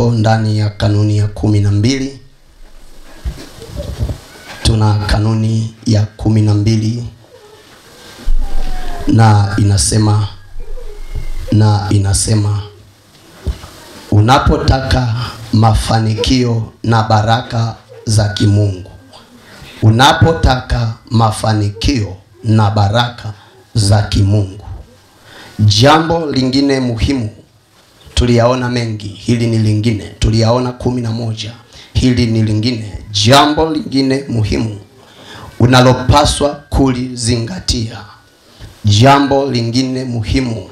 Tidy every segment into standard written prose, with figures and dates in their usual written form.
Tuko ndani ya kanuni ya 12. Tuna kanuni ya 12 na inasema unapotaka mafanikio na baraka za kimungu, unapotaka mafanikio na baraka za kimungu, jambo lingine muhimu, tuliyaona mengi, hili ni lingine, tuliyaona 11, hili ni lingine, jambo lingine muhimu unalopaswa kulizingatia, jambo lingine muhimu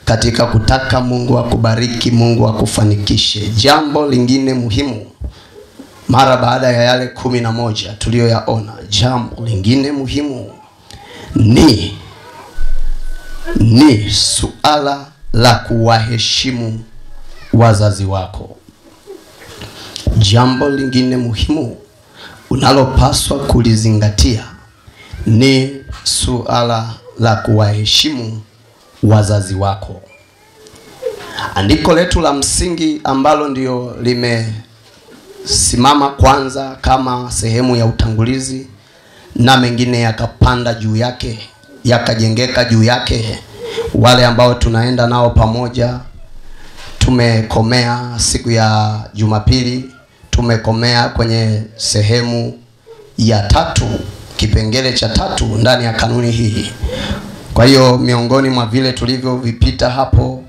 katika kutaka Mungu akubariki, Mungu akufanikishe, jambo lingine muhimu mara baada ya yale 11 tuliyoyaona, jambo lingine muhimu ni suala la kuwaheshimu wazazi wako. Jambo lingine muhimu unalopaswa kulizingatia ni suala la kuwaheshimu wazazi wako. Andiko letu la msingi ambalo ndio limesimama kwanza kama sehemu ya utangulizi na mengine yakapanda juu yake, yakajengeka juu yake, wale ambao tunaenda nao pamoja. Tumekomea siku ya Jumapili, tumekomea kwenye sehemu ya 3, kipengele cha 3 ndani ya kanuni hii. Kwa hiyo miongoni mwa vile tulivyovipita hapo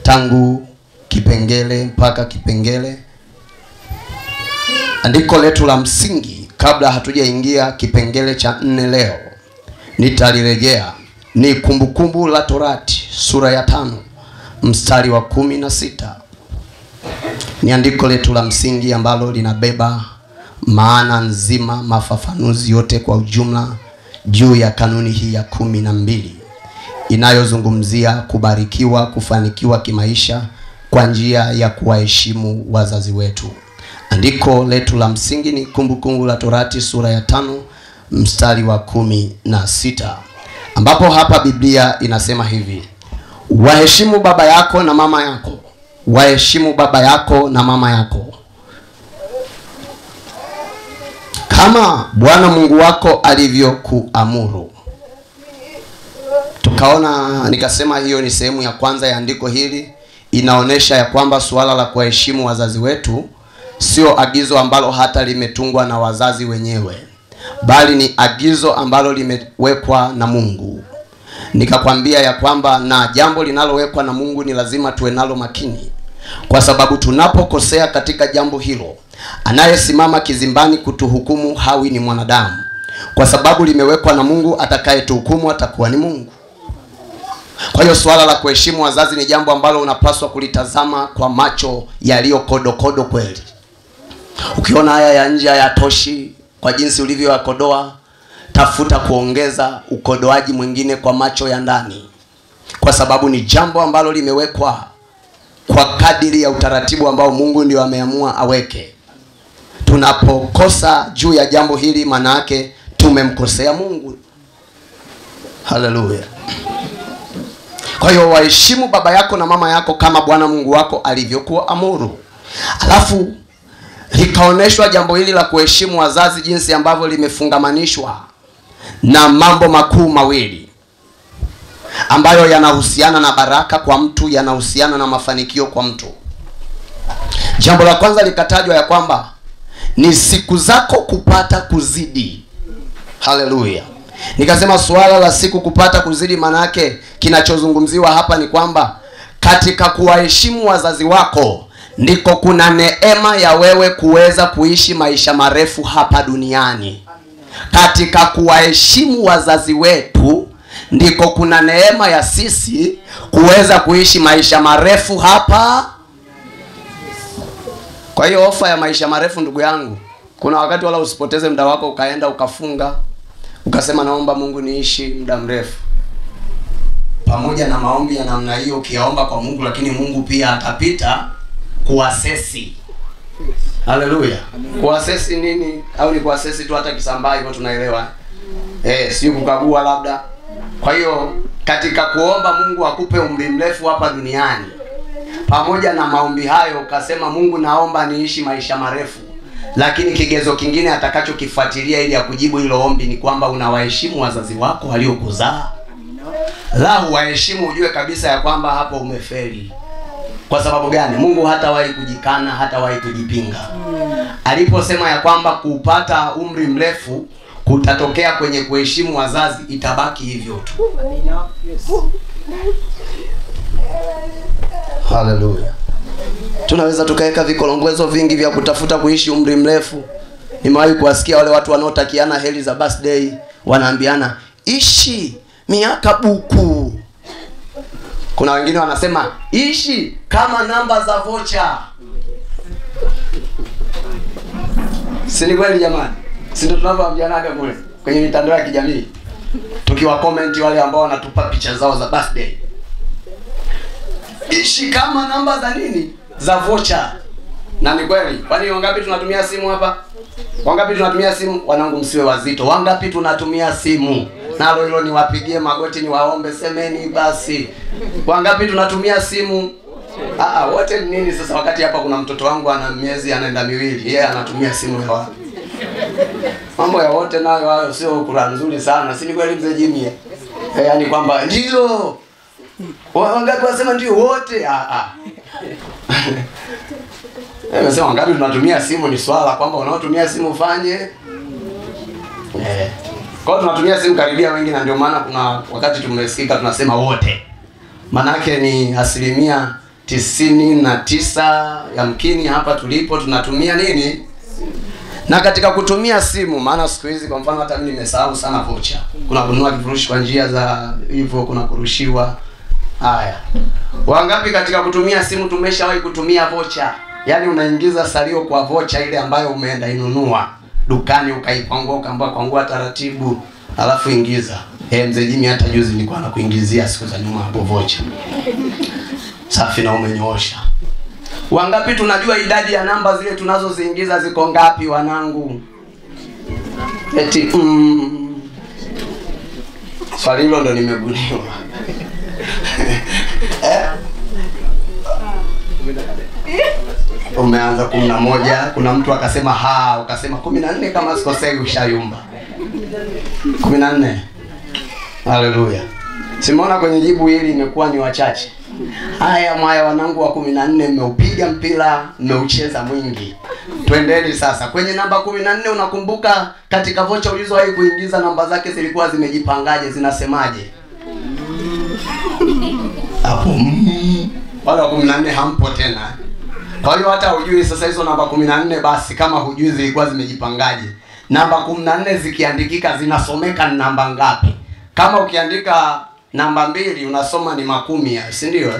tangu kipengele mpaka kipengele, andiko letu la msingi kabla hatujaingia kipengele cha 4 leo, nitalirejea, ni Kumbukumbu la Torati sura ya 5 mstari wa 16. Ni andiko letu la msingi ambalo linabeba maana nzima, mafafanuzi yote kwa ujumla juu ya kanuni hii ya 12 inayozungumzia kubarikiwa, kufanikiwa kimaisha kwa njia ya kuwaheshimu wazazi wetu. Andiko letu la msingi ni Kumbukumbu la Torati sura ya 5 mstari wa 16, ambapo hapa Biblia inasema hivi: waheshimu baba yako na mama yako, waheshimu baba yako na mama yako, kama Bwana Mungu wako alivyokuamuru. Tukaona, nikasema hiyo ni sehemu ya kwanza ya andiko hili. Inaonesha ya kwamba suala la kuheshimu wazazi wetu sio agizo ambalo hata limetungwa na wazazi wenyewe, bali ni agizo ambalo limewekwa na Mungu. Nikakwambia ya kwamba na jambo linalowekwa na Mungu ni lazima tuwe nalo makini, kwa sababu tunapokosea katika jambo hilo, anayesimama kizimbani kutuhukumu hawi ni mwanadamu, kwa sababu limewekwa na Mungu. Atakayetuhukumu atakuwa ni Mungu. Kwa hiyo suala la kuheshimu wazazi ni jambo ambalo unapaswa kulitazama kwa macho yaliyo kodokodo kweli. Ukiona haya ya nje hayatoshi kwa jinsi ulivyoyakodoa, tafuta kuongeza ukodoaji mwingine kwa macho ya ndani, kwa sababu ni jambo ambalo limewekwa kwa kadiri ya utaratibu ambao Mungu ndio ameamua aweke. Tunapokosa juu ya jambo hili, maana yake tumemkosea Mungu. Haleluya. Kwa hiyo waheshimu baba yako na mama yako kama Bwana Mungu wako alivyokuamuru. Alafu likaoneshwa jambo hili la kuheshimu wazazi jinsi ambavyo limefungamanishwa na mambo makuu mawili ambayo yanahusiana na baraka kwa mtu, yanahusiana na mafanikio kwa mtu. Jambo la kwanza likatajwa ya kwamba ni siku zako kupata kuzidi. Haleluya. Nikasema suala la siku kupata kuzidi, maana yake kinachozungumziwa hapa ni kwamba katika kuwaheshimu wazazi wako ndiko kuna neema ya wewe kuweza kuishi maisha marefu hapa duniani. Katika kuwaheshimu wazazi wetu ndiko kuna neema ya sisi kuweza kuishi maisha marefu hapa. Kwa hiyo ofa ya maisha marefu, ndugu yangu, kuna wakati wala usipoteze muda wako ukaenda ukafunga ukasema naomba Mungu niishi muda mrefu. Pamoja na maombi ya namna hiyo ukiyaomba kwa Mungu, lakini Mungu pia atapita kuasesi. Haleluya. Kuasesi nini? Au ni kuasesi tu hata kisambaa hivyo tunaelewa. Si kukagua labda. Kwa hiyo katika kuomba Mungu akupe umri mrefu hapa duniani, pamoja na maombi hayo ukasema Mungu naomba niishi maisha marefu, lakini kigezo kingine atakachokifuatilia ili akujibu hilo ombi ni kwamba unawaheshimu wazazi wako waliokuzaa. La huwaheshimu, ujue kabisa ya kwamba hapo umefeli. Kwa sababu gani? Mungu hatawahi kujikana, hatawahi kujipinga. Aliposema ya kwamba kupata umri mrefu kutatokea kwenye kuheshimu wazazi, itabaki hivyo tu. Haleluya. Tunaweza tukaweka vikolongwezo vingi vya kutafuta kuishi umri mrefu. Nimewahi kuwasikia wale watu wanaotakiana heri za birthday wanaambiana ishi miaka buku. Kuna wengine wanasema ishi kama namba za vocha. Si ni kweli jamani? Si ndio tunavyoambianaga kule kwenye mitandao ya kijamii? Tukiwa comment wale ambao wanatupa picha zao za birthday. Ishi kama namba za nini? Za vocha. Na ni kweli. Kwani wangapi tunatumia simu hapa? Wangapi tunatumia simu? Wanangu msiwe wazito. Wangapi tunatumia simu? Nalo hilo niwapigie magoti niwaombe, semeni basi. Wangapi tunatumia simu? Wote ni nini sasa, wakati hapa kuna mtoto wangu ana miezi anaenda miwili, yeye anatumia simu ya wapi? Mambo ya wote nayo hayo sio kula nzuri sana. Si ni kweli mzee Jimmy? Yaani kwamba ndio. Wangapi wasema ndio wote? Nasema wangapi tunatumia simu ni swala kwamba unaotumia simu ufanye. Kwa hiyo tunatumia simu karibia wengi, na ndio maana kuna wakati tumesikika tunasema wote. Manake ni 99% yamkini hapa tulipo tunatumia nini? Na katika kutumia simu, maana siku hizi kwa mfano hata mimi nimesahau sana vocha. Kuna kununua kifurushi kwa njia za hivyo, kuna kurushiwa. Haya. Wangapi katika kutumia simu tumeshawahi kutumia vocha? Yaani unaingiza salio kwa vocha ile ambayo umeenda inunua dukani, ukaipangua taratibu, alafu ingiza. Mzee Jimmy hata juzi nilikuwa nakuingizia siku za nyuma hapo vocha. Safi na umenyoosha. Wangapi tunajua idadi ya namba zile tunazoziingiza ziko ngapi wanangu? Eti swali hilo ndo nimeguniwa. Umeanza 11, kuna mtu akasema ukasema 14 kama sikosei ushayumba. 14. Haleluya. Simeona kwenye jibu hili imekuwa ni wachache. Haya mwaya wanangu wa 14 mmeupiga mpira, mmeucheza mwingi. Twendeni sasa kwenye namba 14. Unakumbuka katika vocha ulizowahi kuingiza namba zake zilikuwa zimejipangaje, zinasemaje? Hapo wala 14 hampo tena. Kwa hiyo hata hujui sasa hizo namba 14, basi kama hujui zilikuwa zimejipangaje. Namba 14 zikiandikika zinasomeka ni namba ngapi? Kama ukiandika namba 2 unasoma ni 10, si ndio?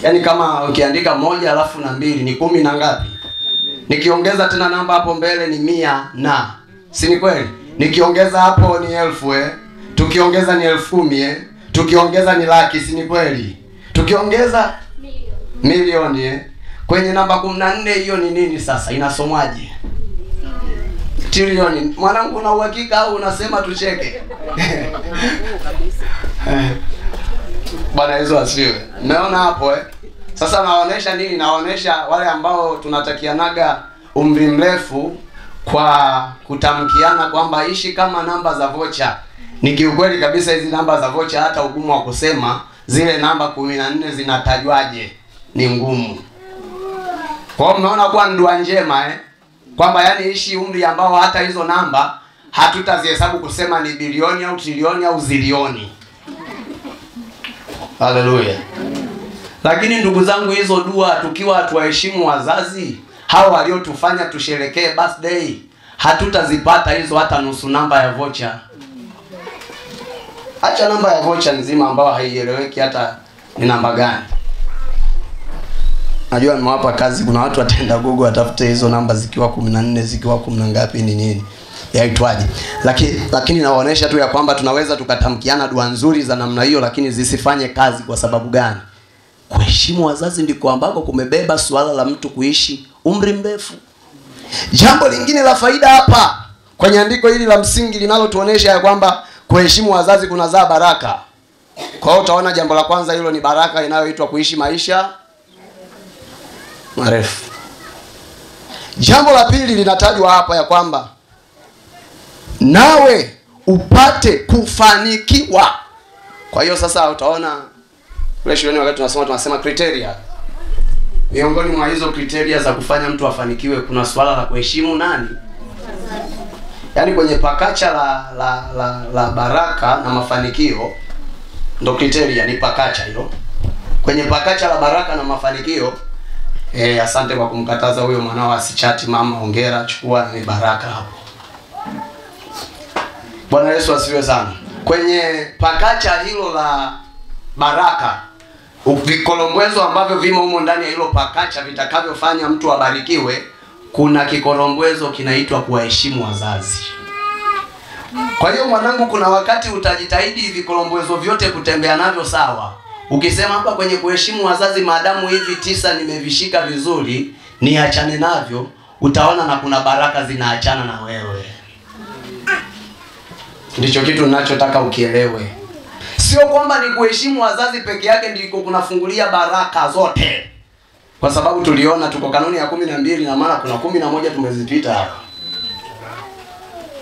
Yaani kama ukiandika 1 alafu na 2 ni 10 na ngapi? Nikiongeza tena namba hapo mbele ni 100 na. Si ni kweli? Nikiongeza hapo ni 1000, tukiongeza ni 10,000, tukiongeza ni laki, si ni kweli? Tukiongeza milioni. Kwenye namba 14 hiyo ni nini sasa? Inasomwaje? Trilioni. Mwanangu una uhakika au unasema tucheke? Bwana Yesu asifiwe. Umeona hapo Sasa naonesha nini? Naonesha wale ambao tunatakianaga umri mrefu kwa kutamkiana kwamba ishi kama namba za vocha. Ni kiukweli kabisa hizi namba za vocha hata ugumu wa kusema zile namba 14 zinatajwaje ni ngumu. Kwa hiyo mnaona kwa ndua njema kwamba yani ishi umri ambao hata hizo namba hatutazihesabu kusema ni bilioni au trilioni au zilioni. Haleluya. Lakini ndugu zangu, hizo dua tukiwa tuwaheshimu wazazi hao waliotufanya tusherekee birthday, hatutazipata hizo hata nusu namba ya vocha. Acha namba ya vocha nzima ambao haieleweki hata ni namba gani. Najua nimewapa kazi, kuna watu wataenda Google watafute hizo namba zikiwa 14, zikiwa 10 ngapi ni nini yaitwaje. Lakini nawaonesha tu ya kwamba tunaweza tukatamkiana dua nzuri za namna hiyo, lakini zisifanye kazi. Kwa sababu gani? Kuheshimu wazazi ndiko ambako kumebeba suala la mtu kuishi umri mrefu. Jambo lingine la faida hapa kwenye andiko hili la msingi linalotuonesha ya kwamba kuheshimu wazazi kunazaa baraka. Kwa hiyo utaona jambo la kwanza hilo ni baraka inayoitwa kuishi maisha marefu. Jambo la pili linatajwa hapa ya kwamba nawe upate kufanikiwa. Kwa hiyo sasa utaona kule shuleni wakati tunasema criteria. Miongoni mwa hizo criteria za kufanya mtu afanikiwe kuna swala la kuheshimu nani? Yaani kwenye pakacha la baraka na mafanikio ndo criteria ni pakacha hilo. Kwenye pakacha la baraka na mafanikio asante kwa kumkataza huyo mwanao asichati mama, hongera, chukua ni baraka hapo. Bwana Yesu asifiwe sana. Kwenye pakacha hilo la baraka, vikolombwezo ambavyo vimo humo ndani ya hilo pakacha vitakavyofanya mtu abarikiwe, kuna kikolombwezo kinaitwa kuwaheshimu wazazi. Kwa hiyo mwanangu, kuna wakati utajitahidi vikolombwezo vyote kutembea navyo sawa. Ukisema hapa kwenye kuheshimu wazazi, maadamu hivi 9 nimevishika vizuri, niachane navyo, utaona na kuna baraka zinaachana na wewe. Ndicho kitu ninachotaka ukielewe. Sio kwamba ni kuheshimu wazazi peke yake ndiko kunafungulia baraka zote. Kwa sababu tuliona tuko kanuni ya 12 na maana kuna 11 tumezipita hapa.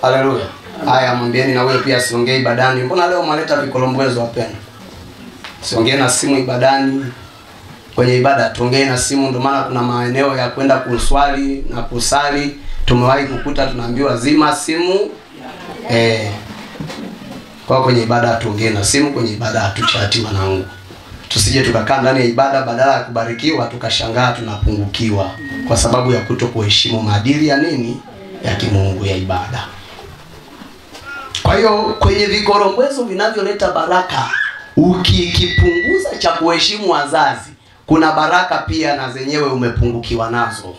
Haleluya. Haya, mwambieni na wewe pia siongee ibadani. Mbona leo mwaleta vikolombwezo wapenda? Siongee na simu ibadani. Kwenye ibada tuongee na simu, ndio maana kuna maeneo ya kwenda kuswali na kusali tumewahi kukuta tunaambiwa zima simu. Kwa kwenye ibada tuongee na simu, kwenye ibada hatuchati wanangu. Tusije tukakaa ndani ya ibada badala ya kubarikiwa tukashangaa tunapungukiwa kwa sababu ya kutokuheshimu maadili ya nini? Ya kimungu ya ibada. Kwa hiyo kwenye vikorombwezo vinavyoleta baraka, ukipunguza cha kuheshimu wazazi, kuna baraka pia na zenyewe umepungukiwa nazo.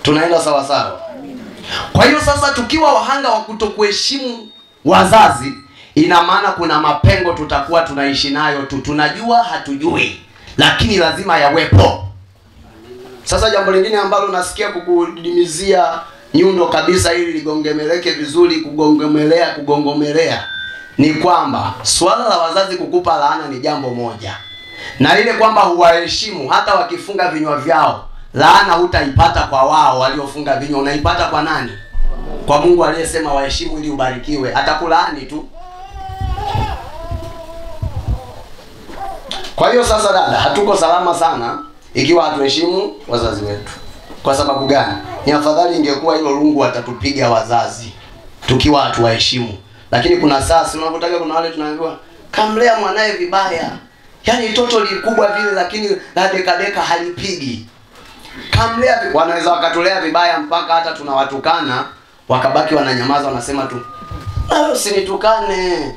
Tunaenda sawa sawa? Kwa hiyo sasa tukiwa wahanga wa kutokuheshimu wazazi, ina maana kuna mapengo tutakuwa tunaishi nayo tu. Tunajua hatujui, lakini lazima yawepo. Sasa jambo lingine ambalo nasikia kukudimizia nyundo kabisa ili ligongemeleke vizuri, kugongomelea ni kwamba swala la wazazi kukupa laana ni jambo moja. Na ile kwamba huwaheshimu, hata wakifunga vinywa vyao, laana hutaipata kwa wao waliofunga vinywa, unaipata kwa nani? Kwa Mungu aliyesema waheshimu ili ubarikiwe. Atakulaani tu. Kwa hiyo sasa dada, hatuko salama sana ikiwa hatuheshimu wazazi wetu. Kwa sababu gani? Ni afadhali ingekuwa hilo lungu watatupiga wazazi tukiwa hatuwaheshimu. Lakini kuna sasa unapotaka, kuna wale tunaambiwa kamlea mwanae vibaya. Yaani toto likubwa vile lakini la deka halipigi. Kamlea, wanaweza wakatulea vibaya mpaka hata tunawatukana, wakabaki wananyamaza, wanasema tu, usinitukane.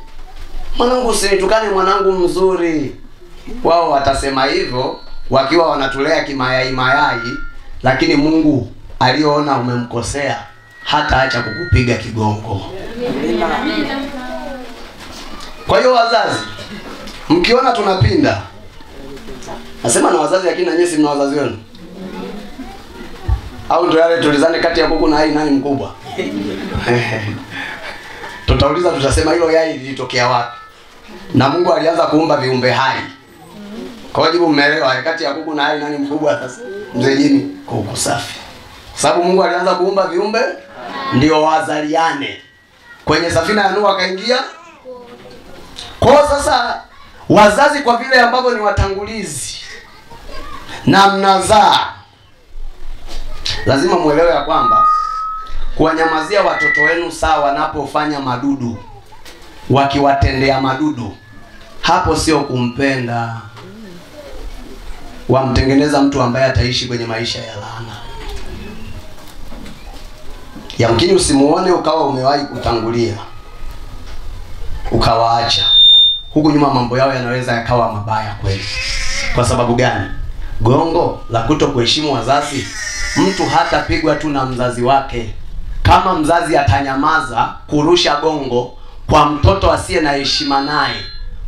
Mwanangu usinitukane, mwanangu mzuri. Wao watasema hivyo wakiwa wanatulea kimayai, lakini Mungu aliyoona umemkosea hata acha kukupiga kigongo. Kwa hiyo wazazi, mkiona tunapinda, nasema na wazazi, lakini na nyinyi mna wazazi wenu. Au ndio yale tulizane kati ya kuku na hai nani mkubwa? Tutauliza, tutasema hilo yai lilitokea wapi? Na Mungu alianza kuumba viumbe hai. Kwa hiyo mmeelewa kati ya kuku na hai nani mkubwa sasa? Mzee Jimmy, kuku safi. Sababu Mungu alianza kuumba viumbe ndio wazaliane. Kwenye safina ya Nuhu akaingia. Kwa sasa wazazi kwa vile ambavyo ni watangulizi na mnazaa, lazima muelewe ya kwamba kuwanyamazia watoto wenu sawa wanapofanya madudu, wakiwatendea madudu, hapo sio kumpenda. Wamtengeneza mtu ambaye ataishi kwenye maisha ya laana. Yamkini usimuone ukawa umewahi kutangulia, ukawaacha. Huku nyuma mambo yao yanaweza yakawa mabaya kweli. Kwa sababu gani? Gongo la kutokuheshimu wazazi, mtu hatapigwa tu na mzazi wake. Kama mzazi atanyamaza kurusha gongo kwa mtoto asiye na heshima naye,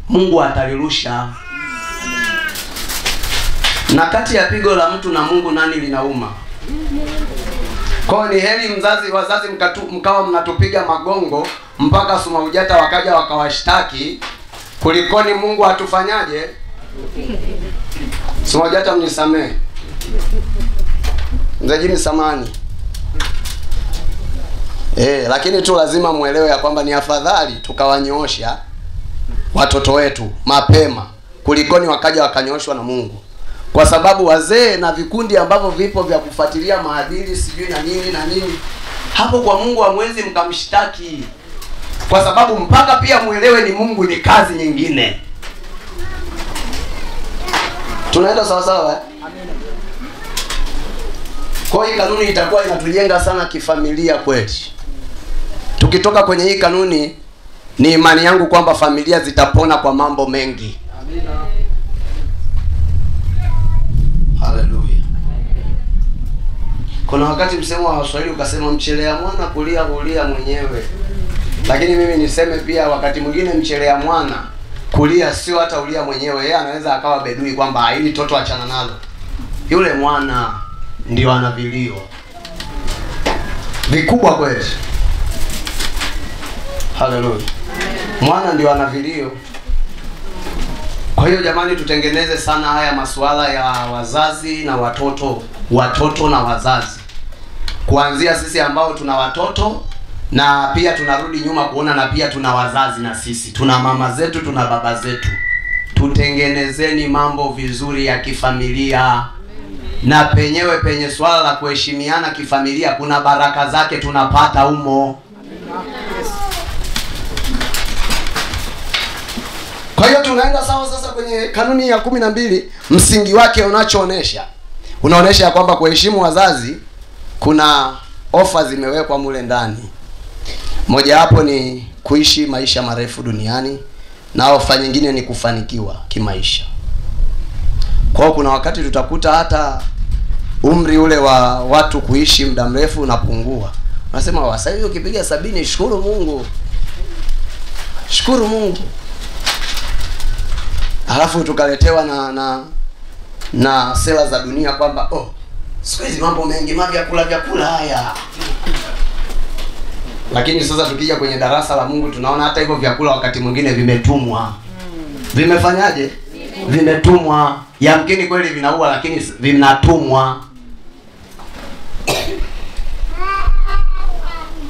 Mungu atalirusha. Na kati ya pigo la mtu na Mungu nani linauma? Kwa ni heri wazazi mkawa mnatupiga magongo mpaka Sumaujata wakaja wakawashtaki, kulikoni Mungu atufanyaje? Sumaujata mnisamee. Mzee Jimmy samani. Lakini tu lazima muelewe ya kwamba ni afadhali tukawanyoosha watoto wetu mapema kulikoni wakaja wakanyooshwa na Mungu. Kwa sababu wazee na vikundi ambavyo vipo vya kufuatilia maadili sijui na nini, hapo kwa Mungu hamwezi mkamshtaki. Kwa sababu mpaka pia muelewe ni Mungu ni kazi nyingine. Tunaenda sawa sawa? Kwa hiyo kanuni itakuwa inatujenga sana kifamilia kweli. Tukitoka kwenye hii kanuni, ni imani yangu kwamba familia zitapona kwa mambo mengi. Amina. Haleluya. Kuna wakati msemo wa Waswahili ukasema mchelea mwana kulia hulia mwenyewe. Lakini mimi niseme pia wakati mwingine mchelea mwana kulia sio hata ulia mwenyewe. Yeye anaweza akawa bedui kwamba hili toto achana nalo. Yule mwana ndio ana vilio vikubwa kweli. Haleluya. Mwana ndio ana vilio. Kwa hiyo jamani, tutengeneze sana haya masuala ya wazazi na watoto na wazazi. Kuanzia sisi ambao tuna watoto na pia tunarudi nyuma kuona na pia tuna wazazi na sisi. Tuna mama zetu, tuna baba zetu. Tutengenezeni mambo vizuri ya kifamilia. Na penye swala la kuheshimiana kifamilia kuna baraka zake tunapata humo. Kwa hiyo tunaenda sawa sasa kwenye kanuni ya 12, msingi wake unaonesha kwamba kuheshimu wazazi kuna ofa zimewekwa mule ndani. Moja hapo ni kuishi maisha marefu duniani na ofa nyingine ni kufanikiwa kimaisha. Kwa hiyo kuna wakati tutakuta hata umri ule wa watu kuishi muda mrefu unapungua. Unasema sasa hivi ukipiga 70 shukuru Mungu. Shukuru Mungu. Halafu tukaletewa na sera za dunia kwamba siku hizi mambo mengi vyakula haya. Lakini sasa tukija kwenye darasa la Mungu tunaona hata hivyo vyakula wakati mwingine vimetumwa. Vimefanyaje? Vimetumwa. Yamkini kweli vinaua lakini vinatumwa.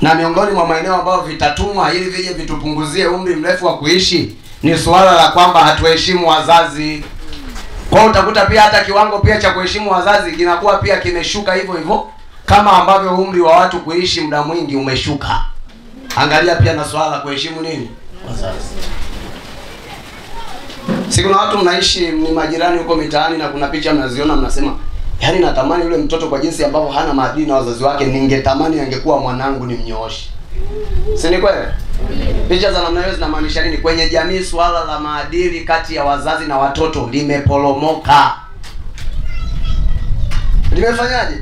Na miongoni mwa maeneo ambayo vitatumwa ili vije vitupunguzie umri mrefu wa kuishi ni swala la kwamba hatuheshimu wazazi. Kwa hiyo utakuta pia hata kiwango pia cha kuheshimu wazazi kinakuwa pia kimeshuka hivyo kama ambavyo umri wa watu kuishi muda mwingi umeshuka. Angalia pia na swala la kuheshimu nini? Wazazi. Si kuna watu mnaishi ni majirani huko mitaani na kuna picha mnaziona mnasema, yaani natamani yule mtoto kwa jinsi ambavyo hana maadili na wazazi wake ningetamani angekuwa mwanangu nimnyooshe. Si ni kweli? Picha za namna hiyo zinamaanisha nini? Kwenye jamii swala la maadili kati ya wazazi na watoto limeporomoka. Limefanyaje?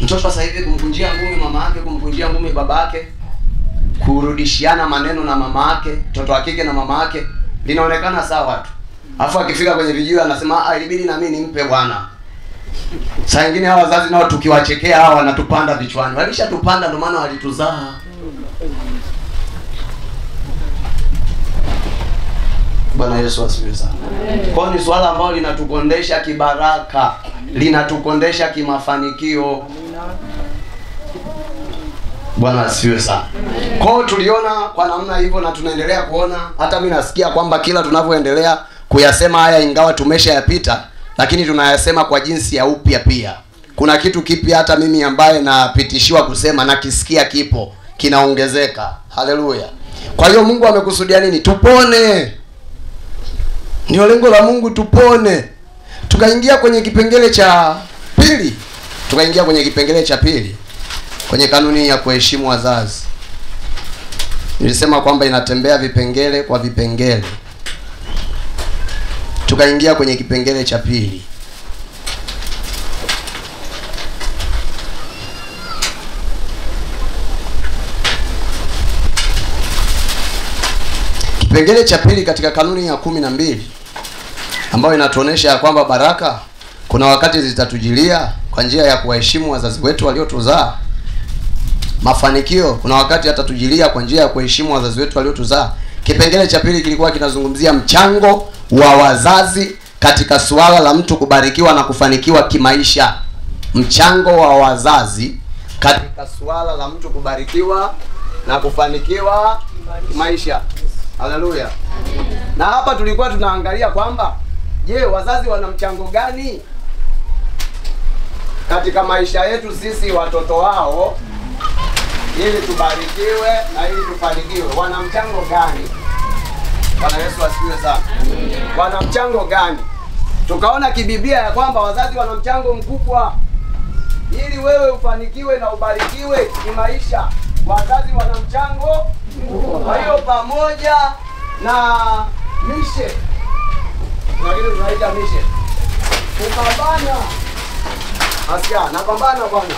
Mtoto sasa hivi kumkunjia ngumi mama yake, kumkunjia ngumi baba yake, kurudishiana maneno na mama yake, mtoto wa kike na mama yake, linaonekana sawa tu. Alafu akifika kwenye vijio anasema ilibidi na mimi nimpe bwana. Saa nyingine hawa wazazi nao tukiwachekea hawa wanatupanda vichwani. Walishatupanda ndio maana walituzaa. Bwana Yesu asifiwe sana. Kwa ni swala ambalo linatukondesha kibaraka, linatukondesha kimafanikio. Bwana asifiwe sana. Kwa hiyo tuliona kwa namna hivyo na tunaendelea kuona, hata mimi nasikia kwamba kila tunavyoendelea kuyasema haya ingawa tumeshayapita, lakini tunayasema kwa jinsi ya upya pia. Kuna kitu kipya hata mimi ambaye napitishiwa kusema na kisikia kipo, kinaongezeka. Haleluya. Kwa hiyo Mungu amekusudia nini? Tupone. Ndio lengo la Mungu, tupone. Tukaingia kwenye kipengele cha pili. Kwenye kanuni ya kuheshimu wazazi. Nilisema kwamba inatembea vipengele kwa vipengele. Tukaingia kwenye kipengele cha pili. Kipengele cha pili katika kanuni ya 12 ambayo inatuonesha kwamba baraka kuna wakati zitatujilia kwa njia ya kuwaheshimu wazazi wetu waliotuzaa. Mafanikio kuna wakati atatujilia kwa njia ya kuheshimu wazazi wetu waliotuzaa. Kipengele cha pili kilikuwa kinazungumzia mchango wa wazazi katika suala la mtu kubarikiwa na kufanikiwa kimaisha. Mchango wa wazazi katika suala la mtu kubarikiwa na kufanikiwa kimaisha. Haleluya. Na hapa tulikuwa tunaangalia kwamba je, wazazi wana mchango gani katika maisha yetu sisi watoto wao, ili tubarikiwe na ili tufanikiwe? Wana mchango gani? Bwana Yesu asifiwe sana. Wana mchango gani? Tukaona kibiblia ya kwamba wazazi wana mchango mkubwa ili wewe ufanikiwe na ubarikiwe kimaisha. Wazazi wana mchango mkubwa. Kwa hiyo pamoja na mishe, lakini tunaita mishe, kupambana. Asikia, napambana bwana.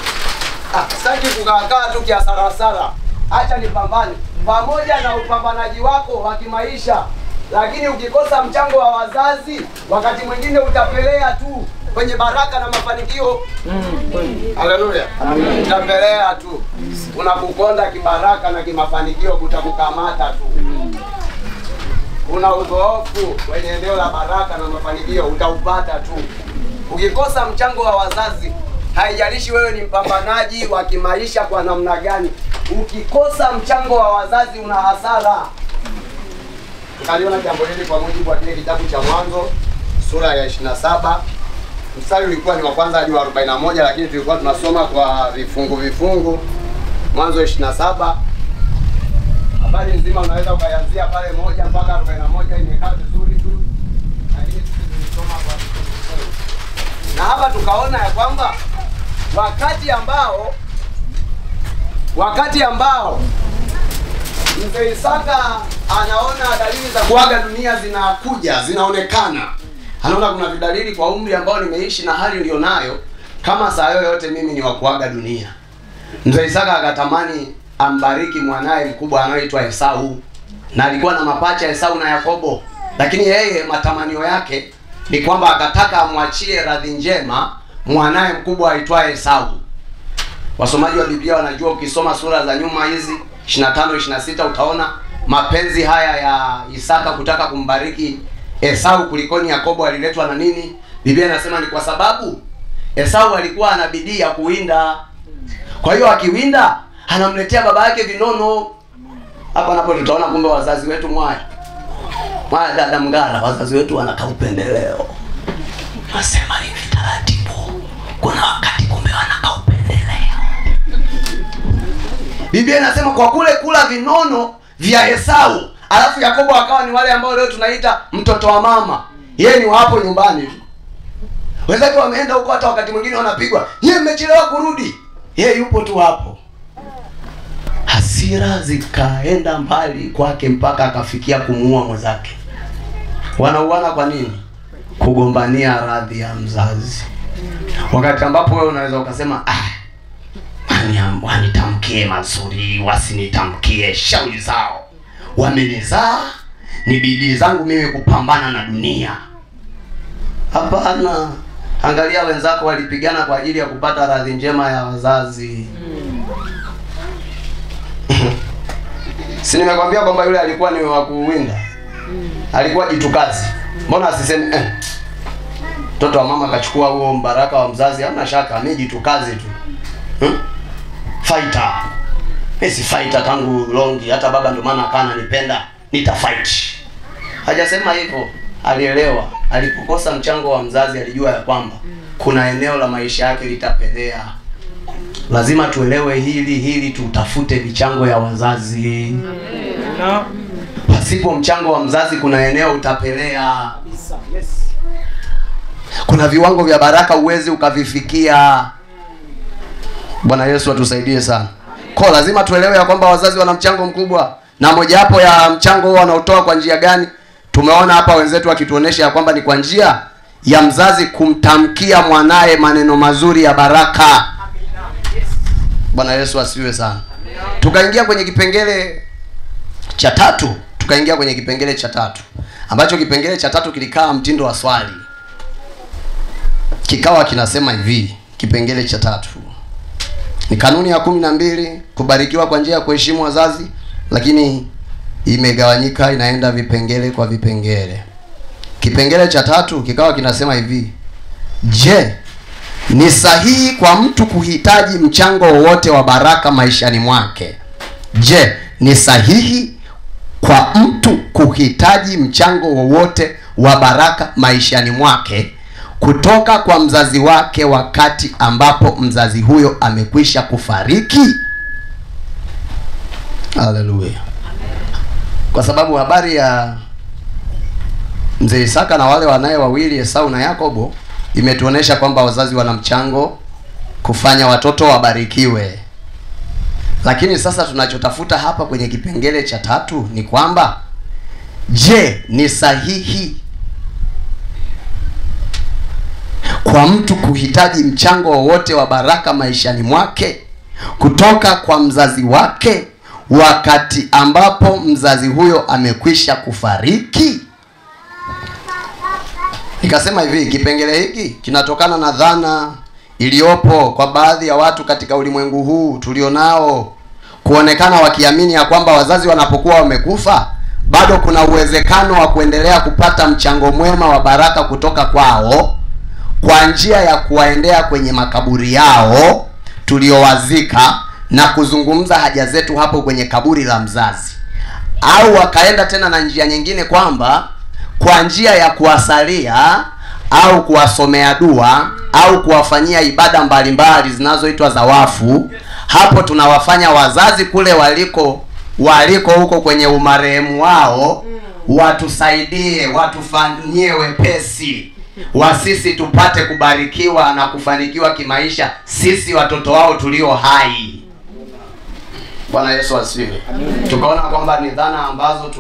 Sitaki kukaa tu kiasarasara. Acha nipambane. Pamoja na upambanaji wako wa kimaisha, lakini ukikosa mchango wa wazazi, wakati mwingine utapelea tu kwenye baraka na mafanikio. Haleluya. Utapelea tu. Unakukonda kibaraka na kimafanikio kutakukamata tu. Una udhoofu kwenye eneo la baraka na mafanikio utaupata tu. Ukikosa mchango wa wazazi, haijalishi wewe ni mpambanaji wa kimaisha kwa namna gani, ukikosa mchango wa wazazi una hasara. Tukaliona jambo hili kwa mujibu wa kile kitabu cha Mwanzo sura ya 27. Mstari ulikuwa ni wa kwanza hadi wa 41, lakini tulikuwa tunasoma kwa vifungu. Mwanzo 27. Habari nzima unaweza ukaanzia pale 1 mpaka 41, imekaa vizuri tu. Lakini tulisoma kwa vifungu. Na hapa tukaona ya kwamba wakati ambao Mzee Isaka anaona dalili za kuaga dunia zinaonekana. Anaona kuna vidalili kwa umri ambao nimeishi na hali nilionayo, kama saa yoyote mimi ni wa kuaga dunia. Mzee Isaka akatamani ambariki mwanae mkubwa anaitwa Esau, na alikuwa na mapacha Esau na Yakobo, lakini yeye matamanio yake ni kwamba akataka amwachie radhi njema mwanae mkubwa aitwaye Esau. Wasomaji wa Biblia wanajua, ukisoma sura za nyuma hizi 25, 26 utaona mapenzi haya ya Isaka kutaka kumbariki Esau kulikoni Yakobo aliletwa na nini? Biblia inasema ni kwa sababu Esau alikuwa ana bidii ya kuwinda. Kwa hiyo akiwinda anamletea baba yake vinono. Hapa napo tutaona kumbe wazazi wetu mwaya dada Mngara, wazazi wetu wanaka upendeleo. Nasema hivi taratibu, kuna wakati kumbe wanaka upendeleo. Biblia inasema kwa kule kula vinono vya Esau, alafu Yakobo akawa ni wale ambao leo tunaita mtoto wa mama. Yeye ni wapo nyumbani tu. Wenzake wameenda huko, hata wakati mwingine wanapigwa, yeye mmechelewa kurudi, yeye yupo tu hapo. Hasira zikaenda mbali kwake mpaka akafikia kumuua mwenzake. Wanauana kwa nini? Kugombania radhi ya mzazi. Wakati ambapo wewe unaweza ukasema wanitamkie mazuri, wasinitamkie shauri zao. Wamenizaa, ni bidii zangu mimi kupambana na dunia. Hapana. Angalia wenzako walipigana kwa ajili ya kupata radhi njema ya wazazi. Si nimekwambia kwamba yule alikuwa ni wa kuwinda? Alikuwa jitukazi. Mbona asiseme mtoto wa mama kachukua huo mbaraka wa mzazi? Hamna shaka, mimi jitukazi tu. Fighter. Mimi si fighter tangu longi, hata baba ndo maana akana nipenda, nitafight. Hajasema hivyo, alielewa. Alipokosa mchango wa mzazi alijua ya kwamba kuna eneo la maisha yake litapelea. Lazima tuelewe hili tutafute michango ya wazazi. Pasipo mchango wa mzazi kuna eneo utapelea. Kuna viwango vya baraka uwezi ukavifikia. Bwana Yesu atusaidie sana. Kwa lazima tuelewe ya kwamba wazazi wana mchango mkubwa, na mojawapo ya mchango huo wanaotoa kwa njia gani? Tumeona hapa wenzetu wakituonesha ya kwamba ni kwa njia ya mzazi kumtamkia mwanae maneno mazuri ya baraka. Bwana Yesu asifiwe sana. Tukaingia kwenye kipengele cha tatu, ambacho kipengele cha tatu kilikaa mtindo wa swali. Kikawa kinasema hivi, kipengele cha tatu ni kanuni ya 12, kubarikiwa kwa njia ya kuheshimu wazazi, lakini imegawanyika, inaenda vipengele kwa vipengele. Kipengele cha 3 kikawa kinasema hivi: je, ni sahihi kwa mtu kuhitaji mchango wowote wa baraka maishani mwake? Je, ni sahihi kwa mtu kuhitaji mchango wowote wa baraka maishani mwake kutoka kwa mzazi wake wakati ambapo mzazi huyo amekwisha kufariki? Haleluya. Kwa sababu habari ya mzee Isaka na wale wanaye wawili Esau na Yakobo imetuonesha kwamba wazazi wana mchango kufanya watoto wabarikiwe. Lakini sasa tunachotafuta hapa kwenye kipengele cha 3 ni kwamba, je, ni sahihi kwa mtu kuhitaji mchango wowote wa baraka maishani mwake kutoka kwa mzazi wake wakati ambapo mzazi huyo amekwisha kufariki? Nikasema hivi, kipengele hiki kinatokana na dhana iliyopo kwa baadhi ya watu katika ulimwengu huu tulionao, kuonekana wakiamini ya kwamba wazazi wanapokuwa wamekufa bado kuna uwezekano wa kuendelea kupata mchango mwema wa baraka kutoka kwao kwa njia ya kuwaendea kwenye makaburi yao tuliowazika na kuzungumza haja zetu hapo kwenye kaburi la mzazi. Au wakaenda tena na njia nyingine kwamba kwa njia ya kuwasalia au kuwasomea dua au kuwafanyia ibada mbalimbali zinazoitwa za wafu, hapo tunawafanya wazazi kule waliko huko kwenye umarehemu wao watusaidie, watufanyie wepesi wa sisi tupate kubarikiwa na kufanikiwa kimaisha, sisi watoto wao tulio hai. Bwana Yesu asifiwe. Tukaona kwamba ni dhana ambazo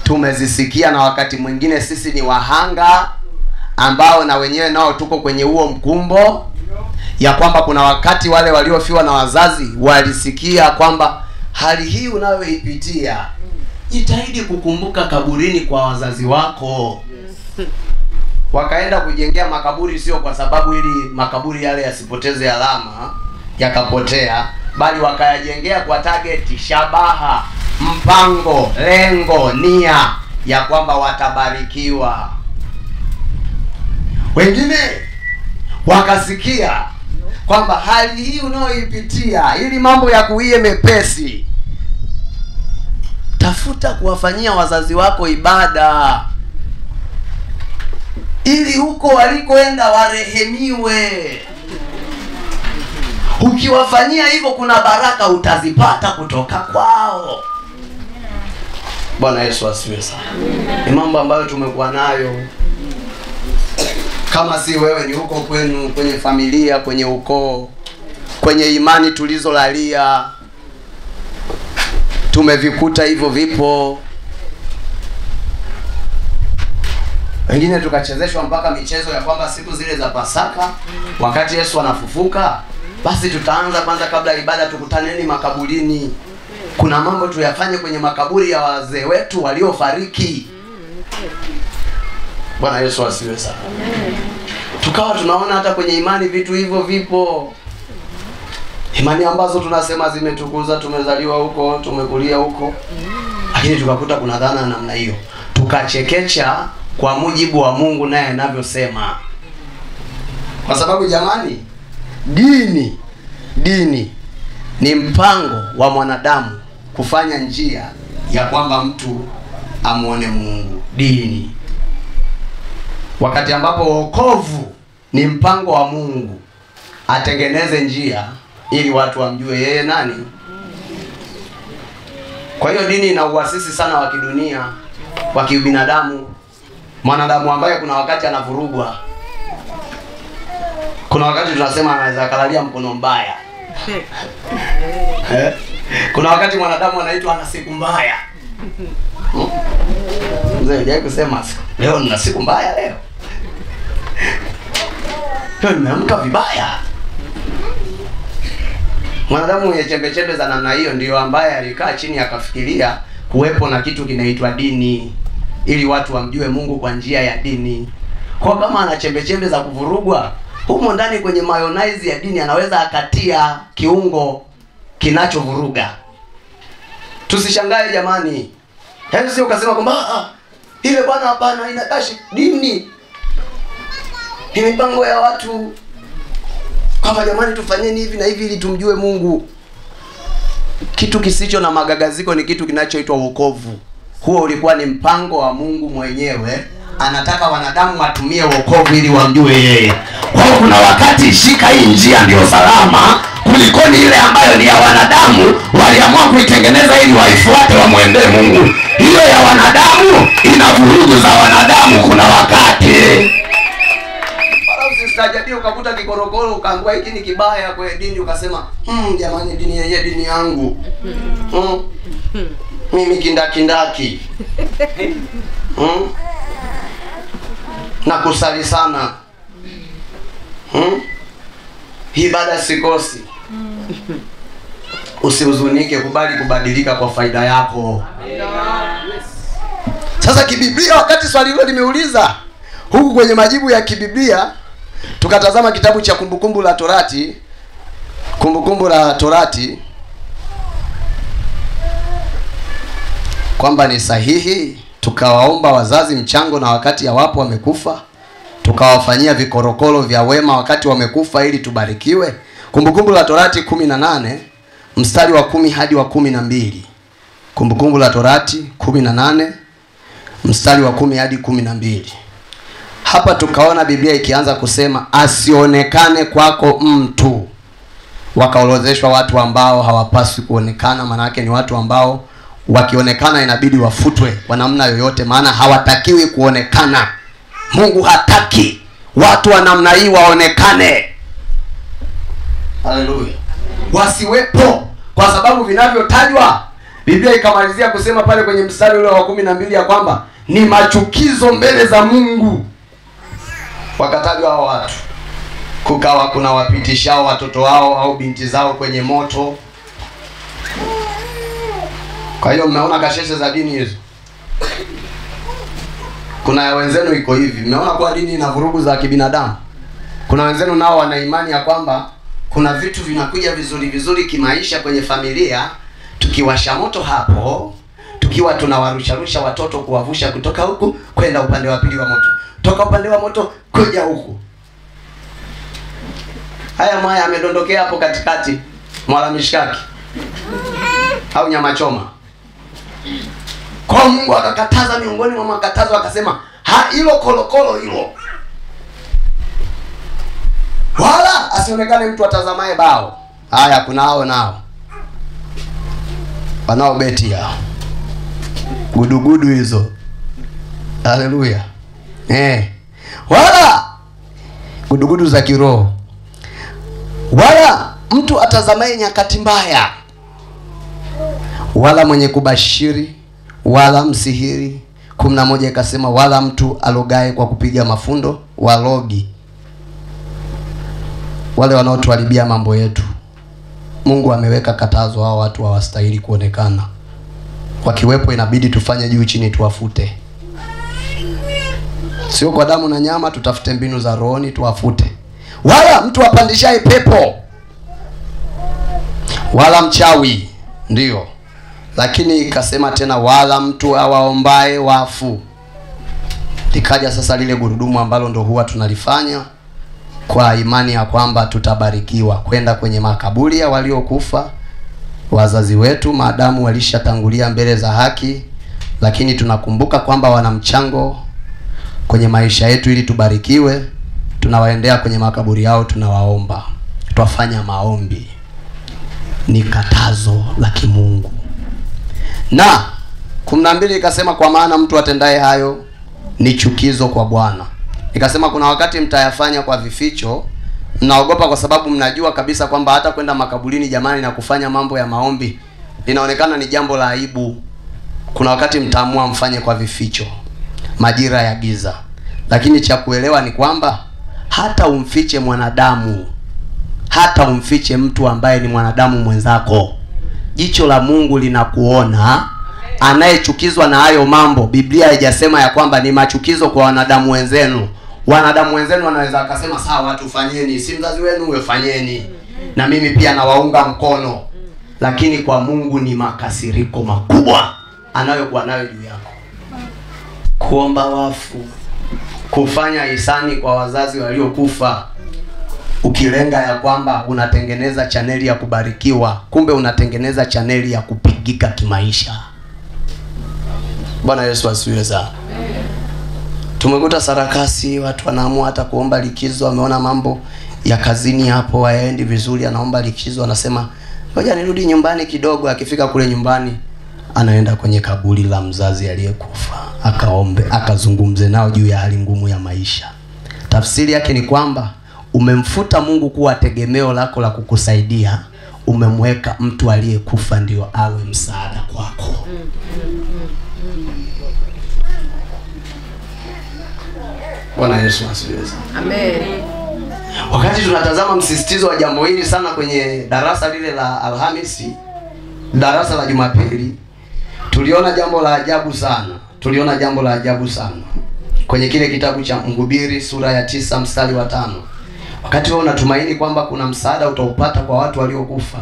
tumezisikia, na wakati mwingine sisi ni wahanga ambao na wenyewe nao tuko kwenye huo mkumbo, ya kwamba kuna wakati wale waliofiwa na wazazi walisikia kwamba hali hii unayoipitia, jitahidi kukumbuka kaburini kwa wazazi wako. Wakaenda kujengea makaburi, sio kwa sababu ili makaburi yale yasipoteze alama yakapotea, bali wakayajengea kwa target, shabaha, mpango, lengo, nia ya kwamba watabarikiwa. Wengine wakasikia kwamba hali hii unayoipitia, ili mambo ya kuie mepesi, tafuta kuwafanyia wazazi wako ibada ili huko walikoenda warehemiwe. Ukiwafanyia hivyo kuna baraka utazipata kutoka kwao. Bwana Yesu asifiwe sana. Ni mambo ambayo tumekuwa nayo, kama si wewe ni huko kwenu, kwenye familia, kwenye ukoo, kwenye imani tulizolalia, tumevikuta hivyo vipo. Wengine tukachezeshwa mpaka michezo ya kwamba siku zile za Pasaka, wakati Yesu anafufuka, basi tutaanza kwanza, kabla ibada tukutaneni makaburini. Kuna mambo tuyafanye kwenye makaburi ya wazee wetu waliofariki. Bwana Yesu asifiwe sana. Tukawa tunaona hata kwenye imani vitu hivyo vipo. Imani ambazo tunasema zimetukuza, tumezaliwa huko, tumekulia huko, lakini tukakuta kuna dhana namna hiyo, tukachekecha kwa mujibu wa Mungu naye anavyosema. Kwa sababu jamani, dini ni mpango wa mwanadamu kufanya njia ya kwamba mtu amuone Mungu. Dini, wakati ambapo wokovu ni mpango wa Mungu atengeneze njia ili watu wamjue yeye nani. Kwa hiyo dini ina uasisi sana wa kidunia, wa kibinadamu. Mwanadamu ambaye kuna wakati anavurugwa, kuna wakati tunasema anaweza kalalia mkono mbaya. Kuna wakati mwanadamu anaitwa ana siku mbaya. Mzee hajai kusema leo nina siku mbaya, leo nimeamka vibaya. Mwanadamu mwenye chembe za namna hiyo ndio ambaye alikaa chini akafikiria kuwepo na kitu kinaitwa dini, ili watu wamjue Mungu kwa njia ya dini. Kwa kama ana chembe za kuvurugwa, humo ndani kwenye mayonnaise ya dini anaweza akatia kiungo kinachovuruga. Tusishangae jamani. Yaani sio ukasema kwamba Ile bwana hapana, inadashi dini. Ni mipango ya watu. Kama jamani tufanyeni hivi na hivi ili tumjue Mungu. Kitu kisicho na magagaziko ni kitu kinachoitwa wokovu. Huo ulikuwa ni mpango wa Mungu mwenyewe. Anataka wanadamu watumie wokovu ili wamjue yeye. Kwa hiyo kuna wakati shika hii njia ndio salama kuliko ni ile ambayo ni ya wanadamu waliamua kuitengeneza ili waifuate wamwendee Mungu. Hiyo ya wanadamu ina vurugu za wanadamu kuna wakati. Usistajabie ukakuta kikorokoro ukaangua hiki ni kibaya kwa dini ukasema, jamani dini yenyewe dini yangu. Mimi kindaki. Na kusali sana. Ibada sikosi. Usihuzunike, kubali kubadilika kwa faida yako. Sasa kibiblia wakati swali hilo limeuliza huku kwenye majibu ya kibiblia tukatazama kitabu cha Kumbukumbu la Torati. Kumbukumbu la Torati kwamba ni sahihi tukawaomba wazazi mchango na wakati hawapo wamekufa, tukawafanyia vikorokoro vya wema wakati wamekufa ili tubarikiwe. Kumbukumbu la Torati 18 mstari wa 10 hadi wa 12. Kumbukumbu la Torati 18 mstari wa 10 hadi 12. Hapa tukaona Biblia ikianza kusema asionekane kwako mtu. Wakaorodheshwa watu ambao hawapaswi kuonekana, maana yake ni watu ambao wakionekana inabidi wafutwe kwa namna yoyote, maana hawatakiwi kuonekana. Mungu hataki watu wa namna hii waonekane. Haleluya. Wasiwepo, kwa sababu vinavyotajwa Biblia ikamalizia kusema pale kwenye mstari ule wa 12 ya kwamba ni machukizo mbele za Mungu. Wakatajwa hao watu. Kukawa kuna wapitishao watoto wao au binti zao kwenye moto. Kwa hiyo mmeona kasheshe za dini hizo. Kuna ya wenzenu iko hivi. Mmeona kwa dini ina vurugu za kibinadamu. Kuna wenzenu nao wana imani ya kwamba kuna vitu vinakuja vizuri kimaisha kwenye familia, tukiwasha moto hapo, tukiwa tunawarusha watoto kuwavusha kutoka huku kwenda upande wa pili wa moto. Toka upande wa moto kuja huku. Haya mwaya amedondokea hapo katikati, mwala mishkaki au nyama choma. Kwa Mungu akakataza, miongoni mwa makatazo akasema, hilo kolokolo hilo. Wala asionekane mtu atazamaye bao. Haya kuna hao nao wanao beti yao. Gudugudu hizo. Haleluya. Wala gudugudu za kiroho. Wala mtu atazamaye nyakati mbaya. Wala mwenye kubashiri, wala msihiri. 11 ikasema wala mtu alogae kwa kupiga mafundo, walogi. Wale wanaotuharibia mambo yetu. Mungu ameweka katazo, hao watu hawastahili kuonekana. Wakiwepo inabidi tufanye juu chini tuwafute. Sio kwa damu na nyama, tutafute mbinu za rohoni tuwafute. Wala mtu apandishaye pepo. Wala mchawi, ndio. Lakini ikasema tena wala mtu awaombaye wafu. Likaja sasa lile gurudumu ambalo ndo huwa tunalifanya kwa imani ya kwamba tutabarikiwa kwenda kwenye makaburi ya waliokufa wazazi wetu maadamu walishatangulia mbele za haki, lakini tunakumbuka kwamba wana mchango kwenye maisha yetu ili tubarikiwe. Tunawaendea kwenye makaburi yao, tunawaomba, twafanya maombi. Ni katazo la kimungu. Na 12 ikasema kwa maana mtu atendaye hayo ni chukizo kwa Bwana. Ikasema kuna wakati mtayafanya kwa vificho, mnaogopa kwa sababu mnajua kabisa kwamba hata kwenda makaburini jamani na kufanya mambo ya maombi linaonekana ni jambo la aibu. Kuna wakati mtaamua mfanye kwa vificho, majira ya giza. Lakini cha kuelewa ni kwamba hata umfiche mwanadamu, hata umfiche mtu ambaye ni mwanadamu mwenzako, jicho la Mungu linakuona. Anayechukizwa na hayo mambo, Biblia haijasema ya kwamba ni machukizo kwa wanadamu wenzenu. Wanadamu wenzenu wanaweza akasema sawa watu fanyeni, si mzazi wenu wewe fanyeni, na mimi pia nawaunga mkono. Lakini kwa Mungu ni makasiriko makubwa anayokuwa nayo juu yako. kuomba wafu, kufanya hisani kwa wazazi waliokufa, ukilenga ya kwamba unatengeneza chaneli ya kubarikiwa, kumbe unatengeneza chaneli ya kupigika kimaisha. Bwana Yesu asifiwe sana. Tumekuta sarakasi, watu wanaamua hata kuomba likizo, ameona mambo ya kazini hapo hayaendi vizuri, anaomba likizo, anasema ngoja nirudi nyumbani kidogo. Akifika kule nyumbani, anaenda kwenye kaburi la mzazi aliyekufa, akaombe, akazungumze nao juu ya hali ngumu ya maisha. Tafsiri yake ni kwamba umemfuta Mungu kuwa tegemeo lako la kukusaidia, umemweka mtu aliyekufa ndio awe msaada kwako. Bwana Yesu asifiwe. Amen. Wakati tunatazama msisitizo wa jambo hili sana kwenye darasa lile la Alhamisi, darasa la Jumapili, tuliona jambo la ajabu sana. Kwenye kile kitabu cha Mhubiri sura ya 9 mstari wa 5. Wakati wewe unatumaini kwamba kuna msaada utaupata kwa watu waliokufa.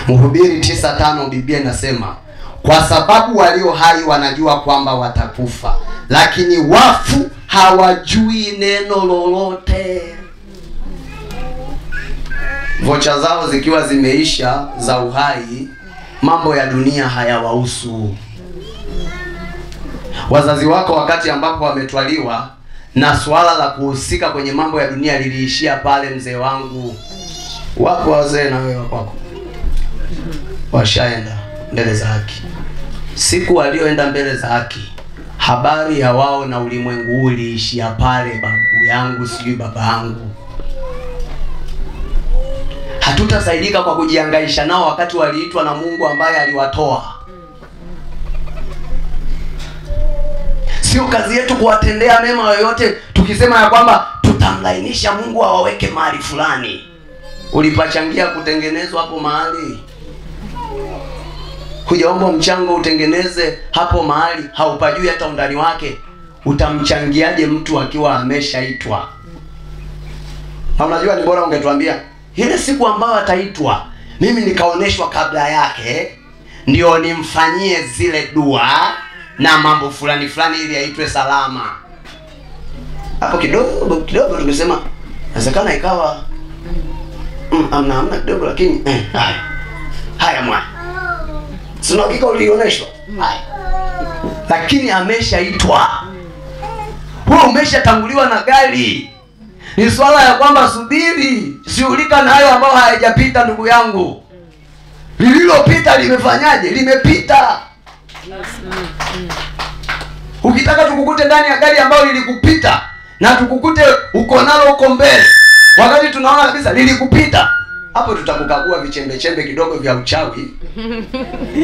Mhubiri 9:5 Biblia inasema, kwa sababu walio hai wanajua kwamba watakufa, lakini wafu hawajui neno lolote. Vocha zao zikiwa zimeisha za uhai, mambo ya dunia hayawahusu. Wazazi wako wakati ambapo wametwaliwa, na swala la kuhusika kwenye mambo ya dunia liliishia pale, mzee wangu. Wapo wazee na wewe wako washaenda mbele za haki. Siku walioenda mbele za haki, habari ya wao na ulimwengu uliishia pale, babu yangu sijui baba yangu. Hatutasaidika kwa kujihangaisha nao wakati waliitwa na Mungu ambaye aliwatoa. Sio kazi yetu kuwatendea mema yoyote tukisema ya kwamba tutamlainisha Mungu awaweke mahali fulani. Ulipachangia kutengenezwa hapo mahali, hujaomba mchango utengeneze hapo mahali, haupajui hata undani wake. Utamchangiaje mtu akiwa ameshaitwa? Na unajua ni bora ungetuambia ile siku ambayo ataitwa, mimi nikaoneshwa kabla yake, ndio nimfanyie zile dua na mambo fulani fulani ili aitwe salama. Hapo kidogo tungesema inawezekana ikawa amna kidogo, lakini haya mwana sio hakika ulioneshwa. Lakini ameshaitwa. Wewe umeshatanguliwa na gari. Ni swala ya kwamba subiri, shughulika na hayo ambayo hayajapita ndugu yangu. Lililopita limefanyaje? Limepita. Ukitaka tukukute ndani ya gari ambayo lilikupita na tukukute uko nalo uko mbele, wakati tunaona kabisa lilikupita, hapo tutakukagua vichembe chembe kidogo vya uchawi.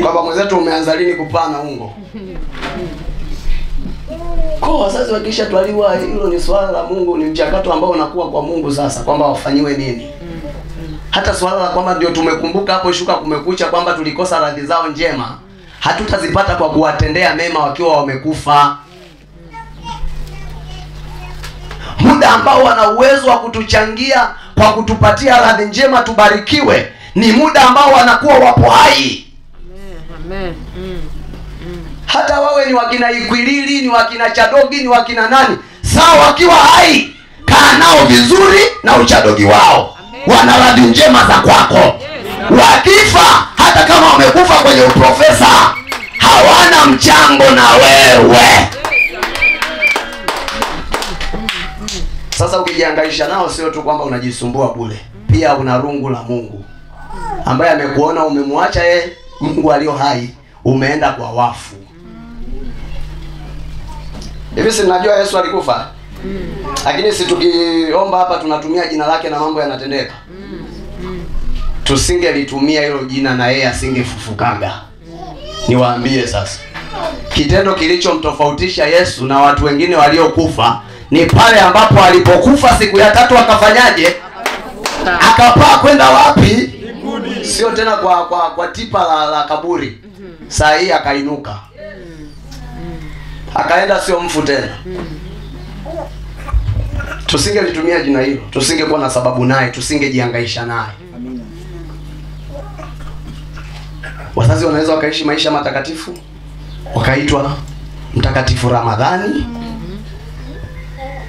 Kwamba mwenzetu umeanza lini kupana ungo. Kwa wazazi wakisha twaliwa, hilo ni swala la Mungu, ni mchakato ambao unakuwa kwa Mungu sasa kwamba wafanyiwe nini. Hata swala la kwamba ndio tumekumbuka hapo shuka kumekucha kwamba tulikosa radhi zao njema, hatutazipata kwa kuwatendea mema wakiwa wamekufa. Muda ambao wana uwezo wa kutuchangia kwa kutupatia radhi njema tubarikiwe, ni muda ambao wanakuwa wapo hai. Amen. Hata wawe ni wakina Ikwilili, ni wakina Chadogi, ni wakina nani, sawa, wakiwa hai kaa nao vizuri na uchadogi wao. Wana radhi njema za kwako. Wakifa, hata kama wamekufa kwenye uprofesa, hawana mchango na wewe. Sasa ukijihangaisha nao, sio tu kwamba unajisumbua bure, pia una rungu la Mungu ambaye amekuona umemwacha yeye Mungu alio hai, umeenda kwa wafu. Hivi si najua Yesu alikufa. Lakini si tukiomba hapa tunatumia jina lake na mambo yanatendeka. Tusingelitumia hilo jina na yeye asingefufukaga. Niwaambie sasa, kitendo kilichomtofautisha Yesu na watu wengine waliokufa ni pale ambapo alipokufa siku ya tatu akafanyaje? Akapaa kwenda wapi? Sio tena kwa tipa la kaburi. Saa hii akainuka. Akaenda, sio mfu tena. Tusingelitumia jina hilo, tusingekuwa na sababu naye, tusingejihangaisha naye. Wazazi wanaweza wakaishi maisha matakatifu, wakaitwa Mtakatifu Ramadhani.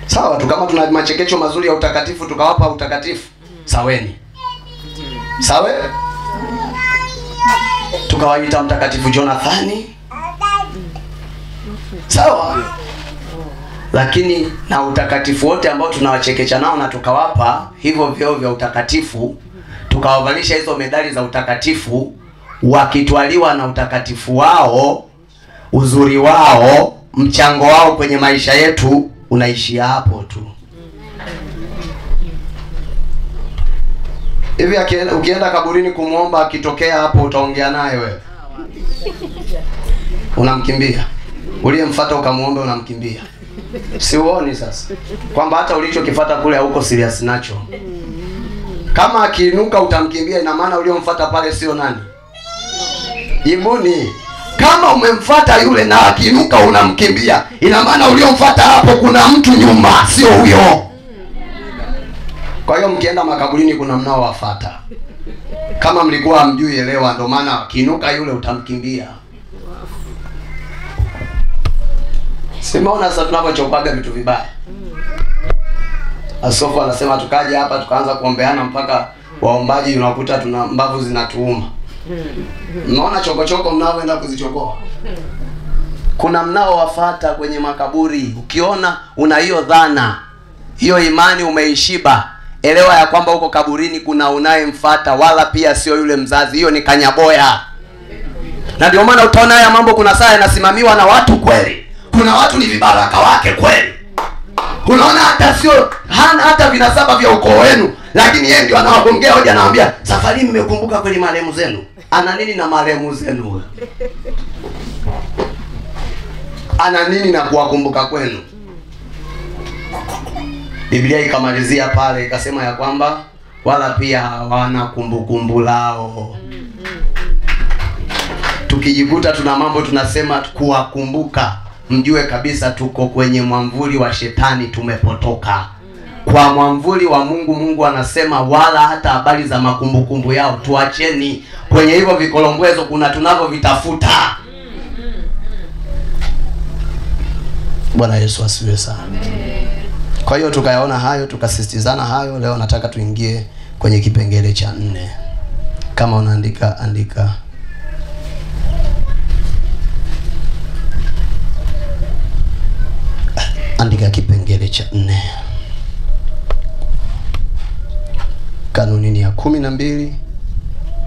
Sawa tu, kama tuna machekecho mazuri ya utakatifu tukawapa utakatifu, saweni. Sawa? Tukawaita Mtakatifu Jonathani. Sawa? Lakini na utakatifu wote ambao tunawachekecha nao na tukawapa hivyo vyeo vya utakatifu, tukawavalisha hizo medali za utakatifu, wakitwaliwa na utakatifu wao, uzuri wao, mchango wao kwenye maisha yetu unaishia hapo tu. Hivi ukienda kaburini kumuomba, akitokea hapo utaongea naye wewe? Unamkimbia. Uliyemfuata ukamuombe unamkimbia. Siuoni sasa kwamba hata ulichokifuata kule hauko serious nacho? Kama akiinuka utamkimbia, ina maana uliyomfuata pale sio nani? Jibuni. Kama umemfuata yule na akiinuka unamkimbia, ina maana uliyomfuata hapo kuna mtu nyuma, sio huyo. Kwa hiyo mkienda makaburini kuna mnaowafuata. Kama mlikuwa hamjui, elewa, ndio maana akiinuka yule utamkimbia. Simeona sasa tunapochopaga vitu vibaya. Askofu anasema tukaje hapa tukaanza kuombeana mpaka waombaji unakuta tuna mbavu zinatuuma. Mnaona chokochoko mnaoenda kuzichokoa. Kuna mnaowafuata kwenye makaburi. Ukiona una hiyo dhana, hiyo imani umeishiba, elewa ya kwamba huko kaburini kuna unayemfuata, wala pia sio yule mzazi. Hiyo ni kanyaboya. Na ndio maana utaona haya mambo kuna saa yanasimamiwa na watu kweli. Kuna watu ni vibaraka wake kweli. Unaona hata sio hana hata vinasaba vya ukoo wenu, lakini yeye ndio anawagongea hoja, anawaambia safari mmekumbuka kweli marehemu zenu. Ana nini na marehemu zenu? Ana nini na kuwakumbuka kwenu? Biblia ikamalizia pale ikasema ya kwamba wala pia hawana kumbukumbu lao. Tukijikuta tuna mambo tunasema kuwakumbuka, mjue kabisa tuko kwenye mwamvuli wa shetani, tumepotoka. Kwa mwamvuli wa Mungu, Mungu anasema wala hata habari za makumbukumbu yao tuacheni. Kwenye hivyo vikolombwezo kuna tunavyovitafuta. Bwana Yesu asifiwe sana. Kwa hiyo tukayaona hayo, tukasisitizana hayo. Leo nataka tuingie kwenye kipengele cha 4. Kama unaandika andika. Andika kipengele cha 4. Kanuni ni ya 12.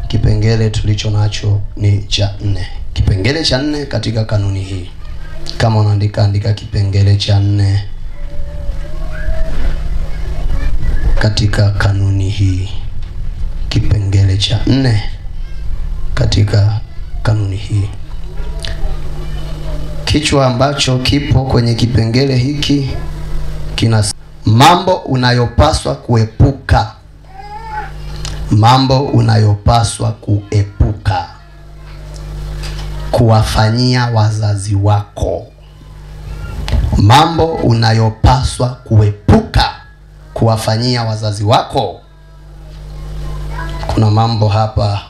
Kipengele tulicho nacho ni cha 4. Kipengele cha 4 katika kanuni hii. Kama unaandika andika kipengele cha 4 katika kanuni hii. Kipengele cha 4 katika kanuni hii. Kichwa ambacho kipo kwenye kipengele hiki kina mambo unayopaswa kuepuka. Mambo unayopaswa kuepuka kuwafanyia wazazi wako. Mambo unayopaswa kuepuka kuwafanyia wazazi wako. Kuna mambo hapa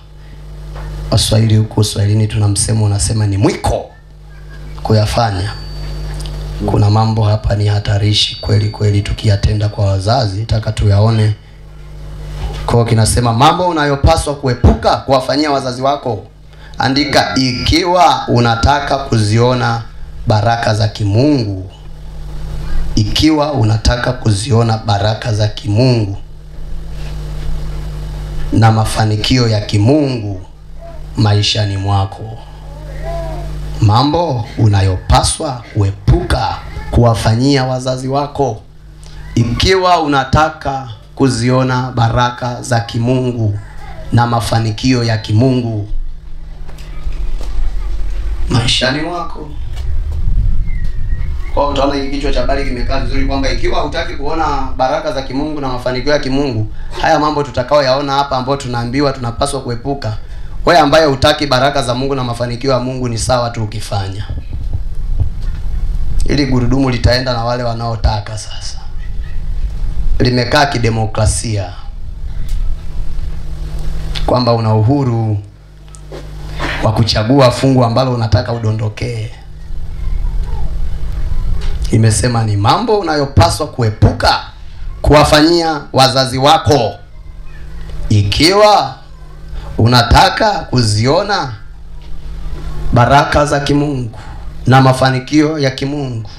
Waswahili, huko Swahilini tuna msemo unasema ni mwiko kuyafanya. Kuna mambo hapa ni hatarishi kweli kweli, tukiyatenda kwa wazazi nataka tuyaone. Kwa kinasema mambo unayopaswa kuepuka kuwafanyia wazazi wako. Andika ikiwa unataka kuziona baraka za kimungu. Ikiwa unataka kuziona baraka za kimungu na mafanikio ya kimungu maishani mwako. Mambo unayopaswa kuepuka kuwafanyia wazazi wako. Ikiwa unataka kuziona baraka za kimungu na mafanikio ya kimungu maishani mwako. Kwa utaona hiki kichwa cha habari kimekaa vizuri kwamba ikiwa hutaki kuona baraka za kimungu na mafanikio ya kimungu, haya mambo tutakao yaona hapa ambao tunaambiwa tunapaswa kuepuka. Wewe ambaye hutaki baraka za Mungu na mafanikio ya Mungu, ni sawa tu ukifanya. Ili gurudumu litaenda na wale wanaotaka. Sasa limekaa kidemokrasia kwamba una uhuru wa kuchagua fungu ambalo unataka udondokee. Imesema ni mambo unayopaswa kuepuka kuwafanyia wazazi wako ikiwa unataka kuziona baraka za kimungu na mafanikio ya kimungu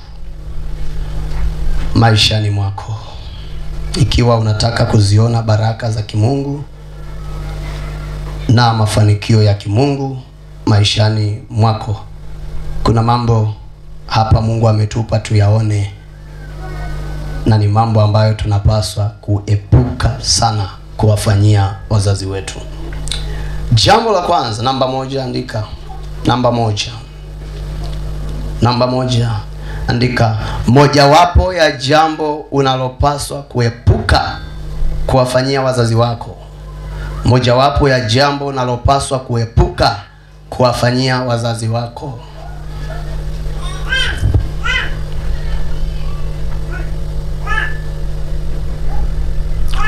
maishani mwako. Ikiwa unataka kuziona baraka za kimungu na mafanikio ya kimungu maishani mwako, kuna mambo hapa Mungu ametupa tuyaone, na ni mambo ambayo tunapaswa kuepuka sana kuwafanyia wazazi wetu. Jambo la kwanza, namba 1, andika namba 1. Namba 1, andika: mojawapo ya jambo unalopaswa kuepuka kuwafanyia wazazi wako. Mojawapo ya jambo unalopaswa kuepuka kuwafanyia wazazi wako.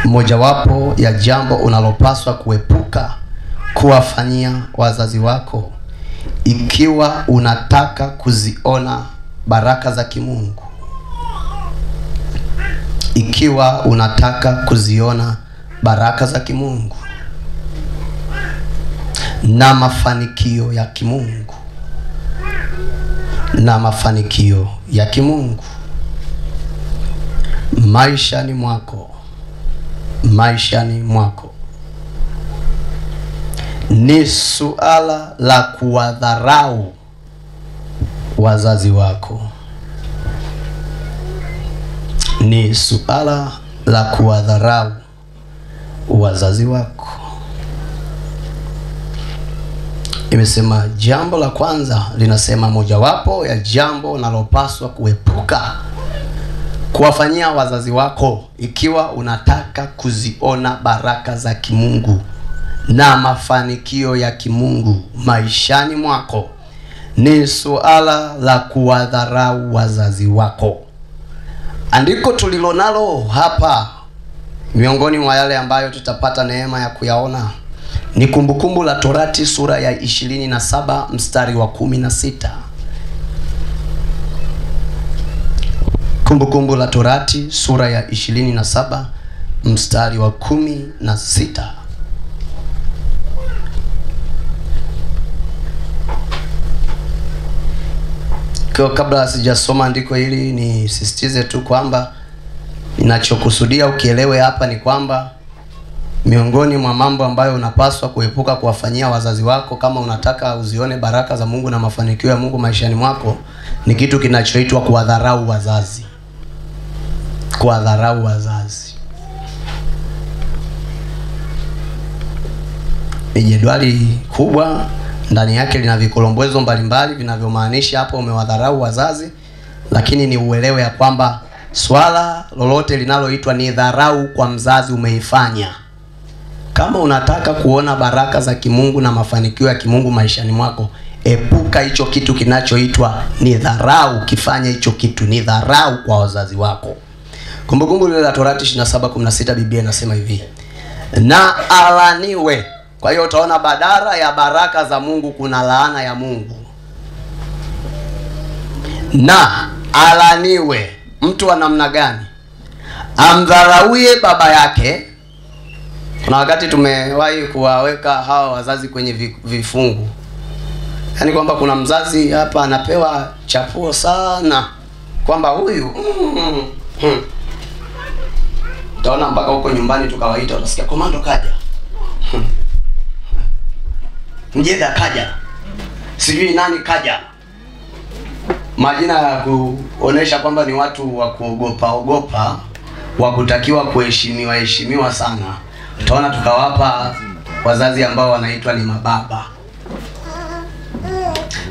Mojawapo ya jambo unalopaswa kuepuka kuwafanyia wazazi wako ikiwa unataka kuziona baraka za kimungu. Ikiwa unataka kuziona baraka za kimungu na mafanikio ya kimungu. Na mafanikio ya kimungu maishani mwako. Maishani mwako. Ni suala la kuwadharau wazazi wako. Ni suala la kuwadharau wazazi wako. Imesema jambo la kwanza linasema mojawapo ya jambo unalopaswa kuepuka kuwafanyia wazazi wako ikiwa unataka kuziona baraka za kimungu na mafanikio ya kimungu maishani mwako, ni suala la kuwadharau wazazi wako. Andiko tulilonalo hapa miongoni mwa yale ambayo tutapata neema ya kuyaona ni Kumbukumbu la Torati sura ya 27 mstari wa 16. Kumbukumbu la Torati sura ya 27 mstari wa 16. Kwa kabla sijasoma andiko hili, nisisitize tu kwamba ninachokusudia ukielewe hapa ni kwamba miongoni mwa mambo ambayo unapaswa kuepuka kuwafanyia wazazi wako kama unataka uzione baraka za Mungu na mafanikio ya Mungu maishani mwako ni kitu kinachoitwa kuwadharau wazazi. Kuwadharau wazazi. Ni jedwali kubwa, ndani yake lina vikolombwezo mbalimbali vinavyomaanisha hapo umewadharau wazazi, lakini ni uelewe ya kwamba swala lolote linaloitwa ni dharau kwa mzazi umeifanya. Kama unataka kuona baraka za kimungu na mafanikio ya kimungu maishani mwako, epuka hicho kitu kinachoitwa ni dharau. Kifanya hicho kitu ni dharau kwa wazazi wako. Kumbukumbu la Torati 27:16 Biblia inasema hivi: na alaniwe. Kwa hiyo utaona badala ya baraka za Mungu kuna laana ya Mungu. Na alaniwe mtu wa namna gani? Amdharauye baba yake. Kuna wakati tumewahi kuwaweka hawa wazazi kwenye vifungu. Yaani kwamba kuna mzazi hapa anapewa chapuo sana kwamba huyu utaona mpaka huko nyumbani tukawaita, utasikia komando kaja, mjeda kaja, sijui nani kaja, majina ya kuonesha kwamba ni watu wa kuogopa, wa kutakiwa heshimiwa sana. Utaona tukawapa wazazi ambao wanaitwa ni mababa.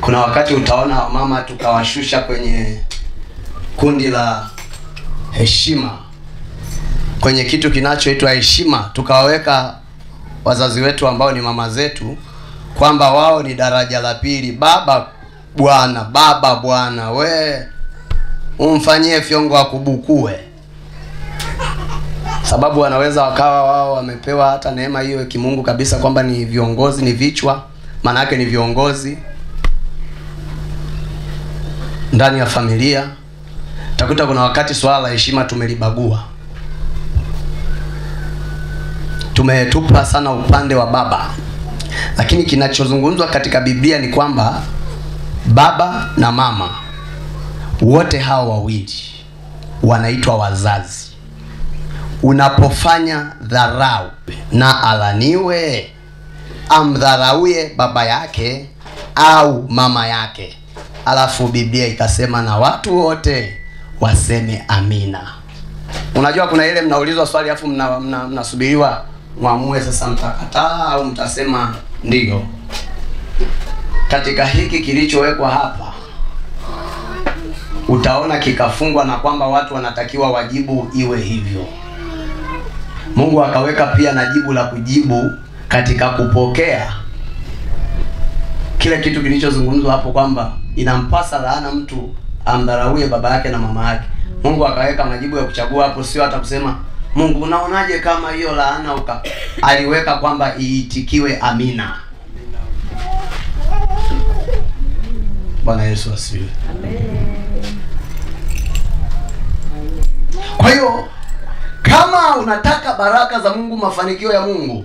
Kuna wakati utaona mama tukawashusha kwenye kundi la heshima, kwenye kitu kinachoitwa heshima, tukawaweka wazazi wetu ambao ni mama zetu kwamba wao ni daraja la pili. Baba bwana, we umfanyie fyongo akubukue. Sababu wanaweza wakawa wao wamepewa hata neema hiyo kimungu kabisa kwamba ni viongozi, ni vichwa, maana yake ni viongozi ndani ya familia, utakuta kuna wakati swala la heshima tumelibagua. Tumetupa sana upande wa baba. Lakini kinachozungumzwa katika Biblia ni kwamba baba na mama wote hao wawili wanaitwa wazazi. Unapofanya dharau na alaniwe, amdharauye baba yake au mama yake. Alafu Biblia ikasema na watu wote waseme amina. Unajua kuna ile mnaulizwa swali alafu mnasubiriwa muamue sasa mtakataa au mtasema ndio. Katika hiki kilichowekwa hapa utaona kikafungwa na kwamba watu wanatakiwa wajibu iwe hivyo. Mungu akaweka pia na jibu la kujibu katika kupokea kile kitu kilichozungumzwa hapo kwamba inampasa laana mtu amdharauye baba yake na mama yake. Mungu akaweka majibu ya kuchagua hapo, sio hata kusema Mungu unaonaje kama hiyo laana aliweka kwamba iitikiwe amina. Bwana Yesu asifiwe. Kwa hiyo kama unataka baraka za Mungu, mafanikio ya Mungu,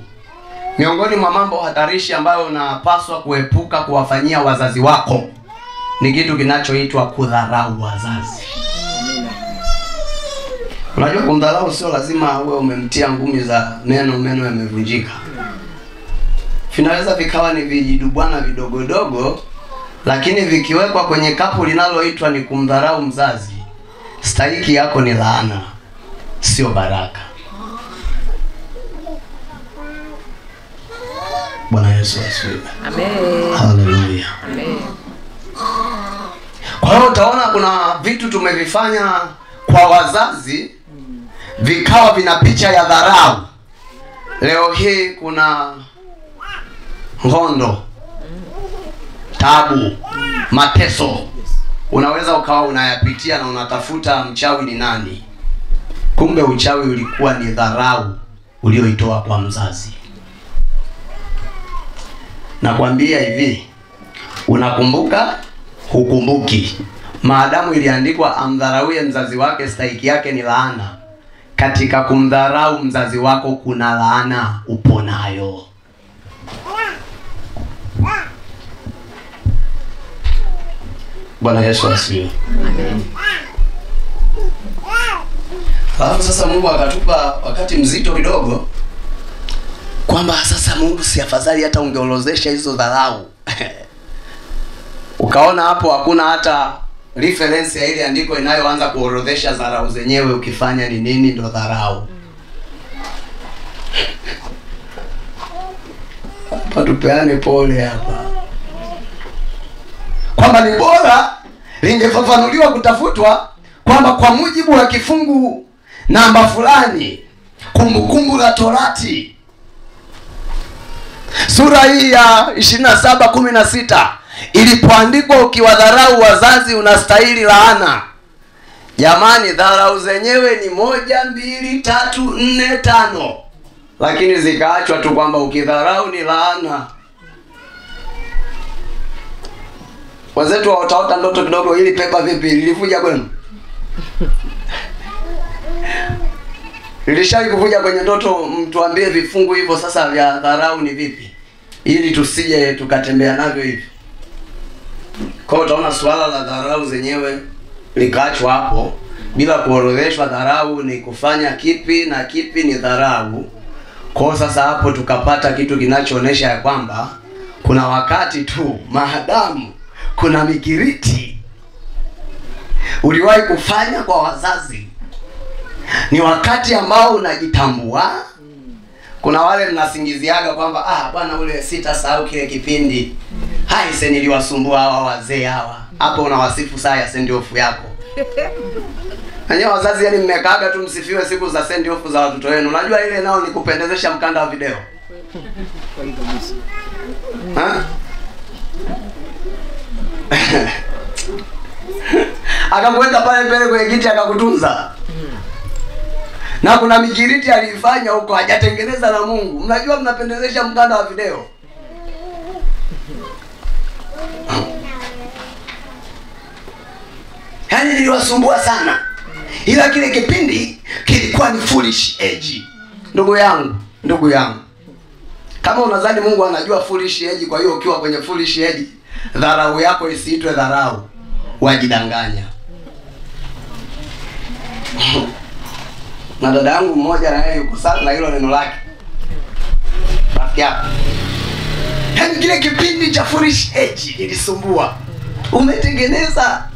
miongoni mwa mambo hatarishi ambayo unapaswa kuepuka kuwafanyia wazazi wako ni kitu kinachoitwa kudharau wazazi. Unajua kumdharau sio lazima uwe umemtia ngumi za meno yamevunjika. Vinaweza vikawa ni vijidubwana vidogodogo, lakini vikiwekwa kwenye kapu linaloitwa ni kumdharau mzazi, stahiki yako ni laana, sio baraka. Bwana Yesu asifiwe. Amen. Haleluya. Amen. Kwa hiyo utaona kuna vitu tumevifanya kwa wazazi vikawa vina picha ya dharau. Leo hii kuna ngondo, tabu, mateso. Unaweza ukawa unayapitia na unatafuta mchawi ni nani. Kumbe uchawi ulikuwa ni dharau ulioitoa kwa mzazi. Nakwambia hivi, unakumbuka hukumbuki, maadamu iliandikwa amdharauye mzazi wake stahiki yake ni laana. Katika kumdharau mzazi wako kuna laana uponayo. Bwana Yesu asifiwe. Amen. Alafu sasa Mungu akatupa wakati mzito kidogo kwamba sasa Mungu si afadhali hata ungeorozesha hizo dharau. Ukaona hapo hakuna hata reference ya ile andiko inayoanza kuorodhesha dharau zenyewe, ukifanya ni nini ndo dharau. Hapa tupeane pole hapa. Kwamba ni bora lingefafanuliwa kutafutwa kwamba kwa mujibu wa kifungu namba fulani, Kumbukumbu la Torati sura hii ya 27:16 ilipoandikwa ukiwadharau wazazi unastahili laana. Jamani, dharau zenyewe ni 1, 2, 3, 4, 5, lakini zikaachwa tu kwamba ukidharau ni laana. Wazetu wataota ndoto kidogo, ili pepa vipi lilivuja kwenu? Nilishawahi kuvuja kwenye ndoto, mtuambie vifungu hivyo sasa vya dharau ni vipi, ili tusije tukatembea navyo hivi. Kwa hiyo utaona swala la dharau zenyewe likaachwa hapo bila kuorodheshwa dharau ni kufanya kipi na kipi ni dharau. Kwa sasa hapo tukapata kitu kinachoonesha ya kwamba kuna wakati tu maadamu kuna mikiriti uliwahi kufanya kwa wazazi, ni wakati ambao unajitambua. Kuna wale mnasingiziaga kwamba bwana ule sitasahau kile kipindi. Haise niliwasumbua hawa wazee hawa. Hapo unawasifu saa ya send off yako. Nanyi wazazi yani mmekaaga tu msifiwe siku za send off za watoto wenu. Unajua ile nao ni kupendezesha mkanda wa video. Akakuweka pale mbele kwenye kiti akakutunza. Na kuna mikiriti alifanya huko hajatengeneza na Mungu. Mnajua mnapendezesha mkanda wa video. Yaani niliwasumbua sana. ila kile kipindi kilikuwa ni foolish age. Ndugu yangu, kama unadhani Mungu anajua foolish age, kwa hiyo ukiwa kwenye foolish age dharau yako isiitwe dharau, wajidanganya. Na dada yangu mmoja na yeye yuko sana na hilo neno lake. Rafiki yako. Yaani kile kipindi cha foolish age ilisumbua. Umetengeneza.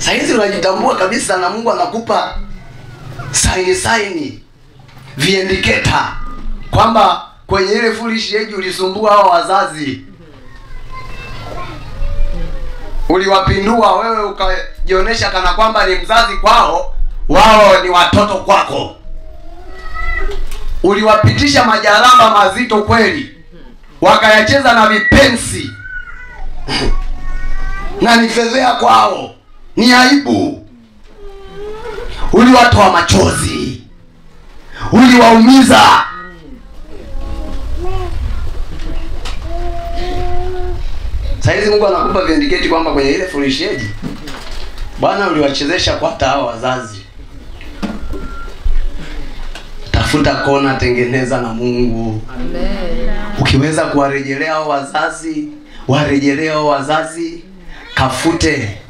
Saizi unajitambua kabisa na Mungu anakupa saini viindicata kwamba kwenye ile foolish age ulisumbua hao wazazi. Uliwapindua wewe, ukajionyesha kana kwamba ni mzazi kwao, wao ni watoto kwako. Uliwapitisha majalamba mazito kweli, wakayacheza na vipensi. Na ni fedhea kwao, ni aibu. Uliwatoa machozi, uliwaumiza. Saizi Mungu anakupa vindicate kwamba kwenye ile foolish age Bwana uliwachezesha kwa hata hao wazazi. Tafuta kona, tengeneza na Mungu. Amen. Ukiweza kuwarejelea hao wazazi, warejelea hao wazazi. Kafute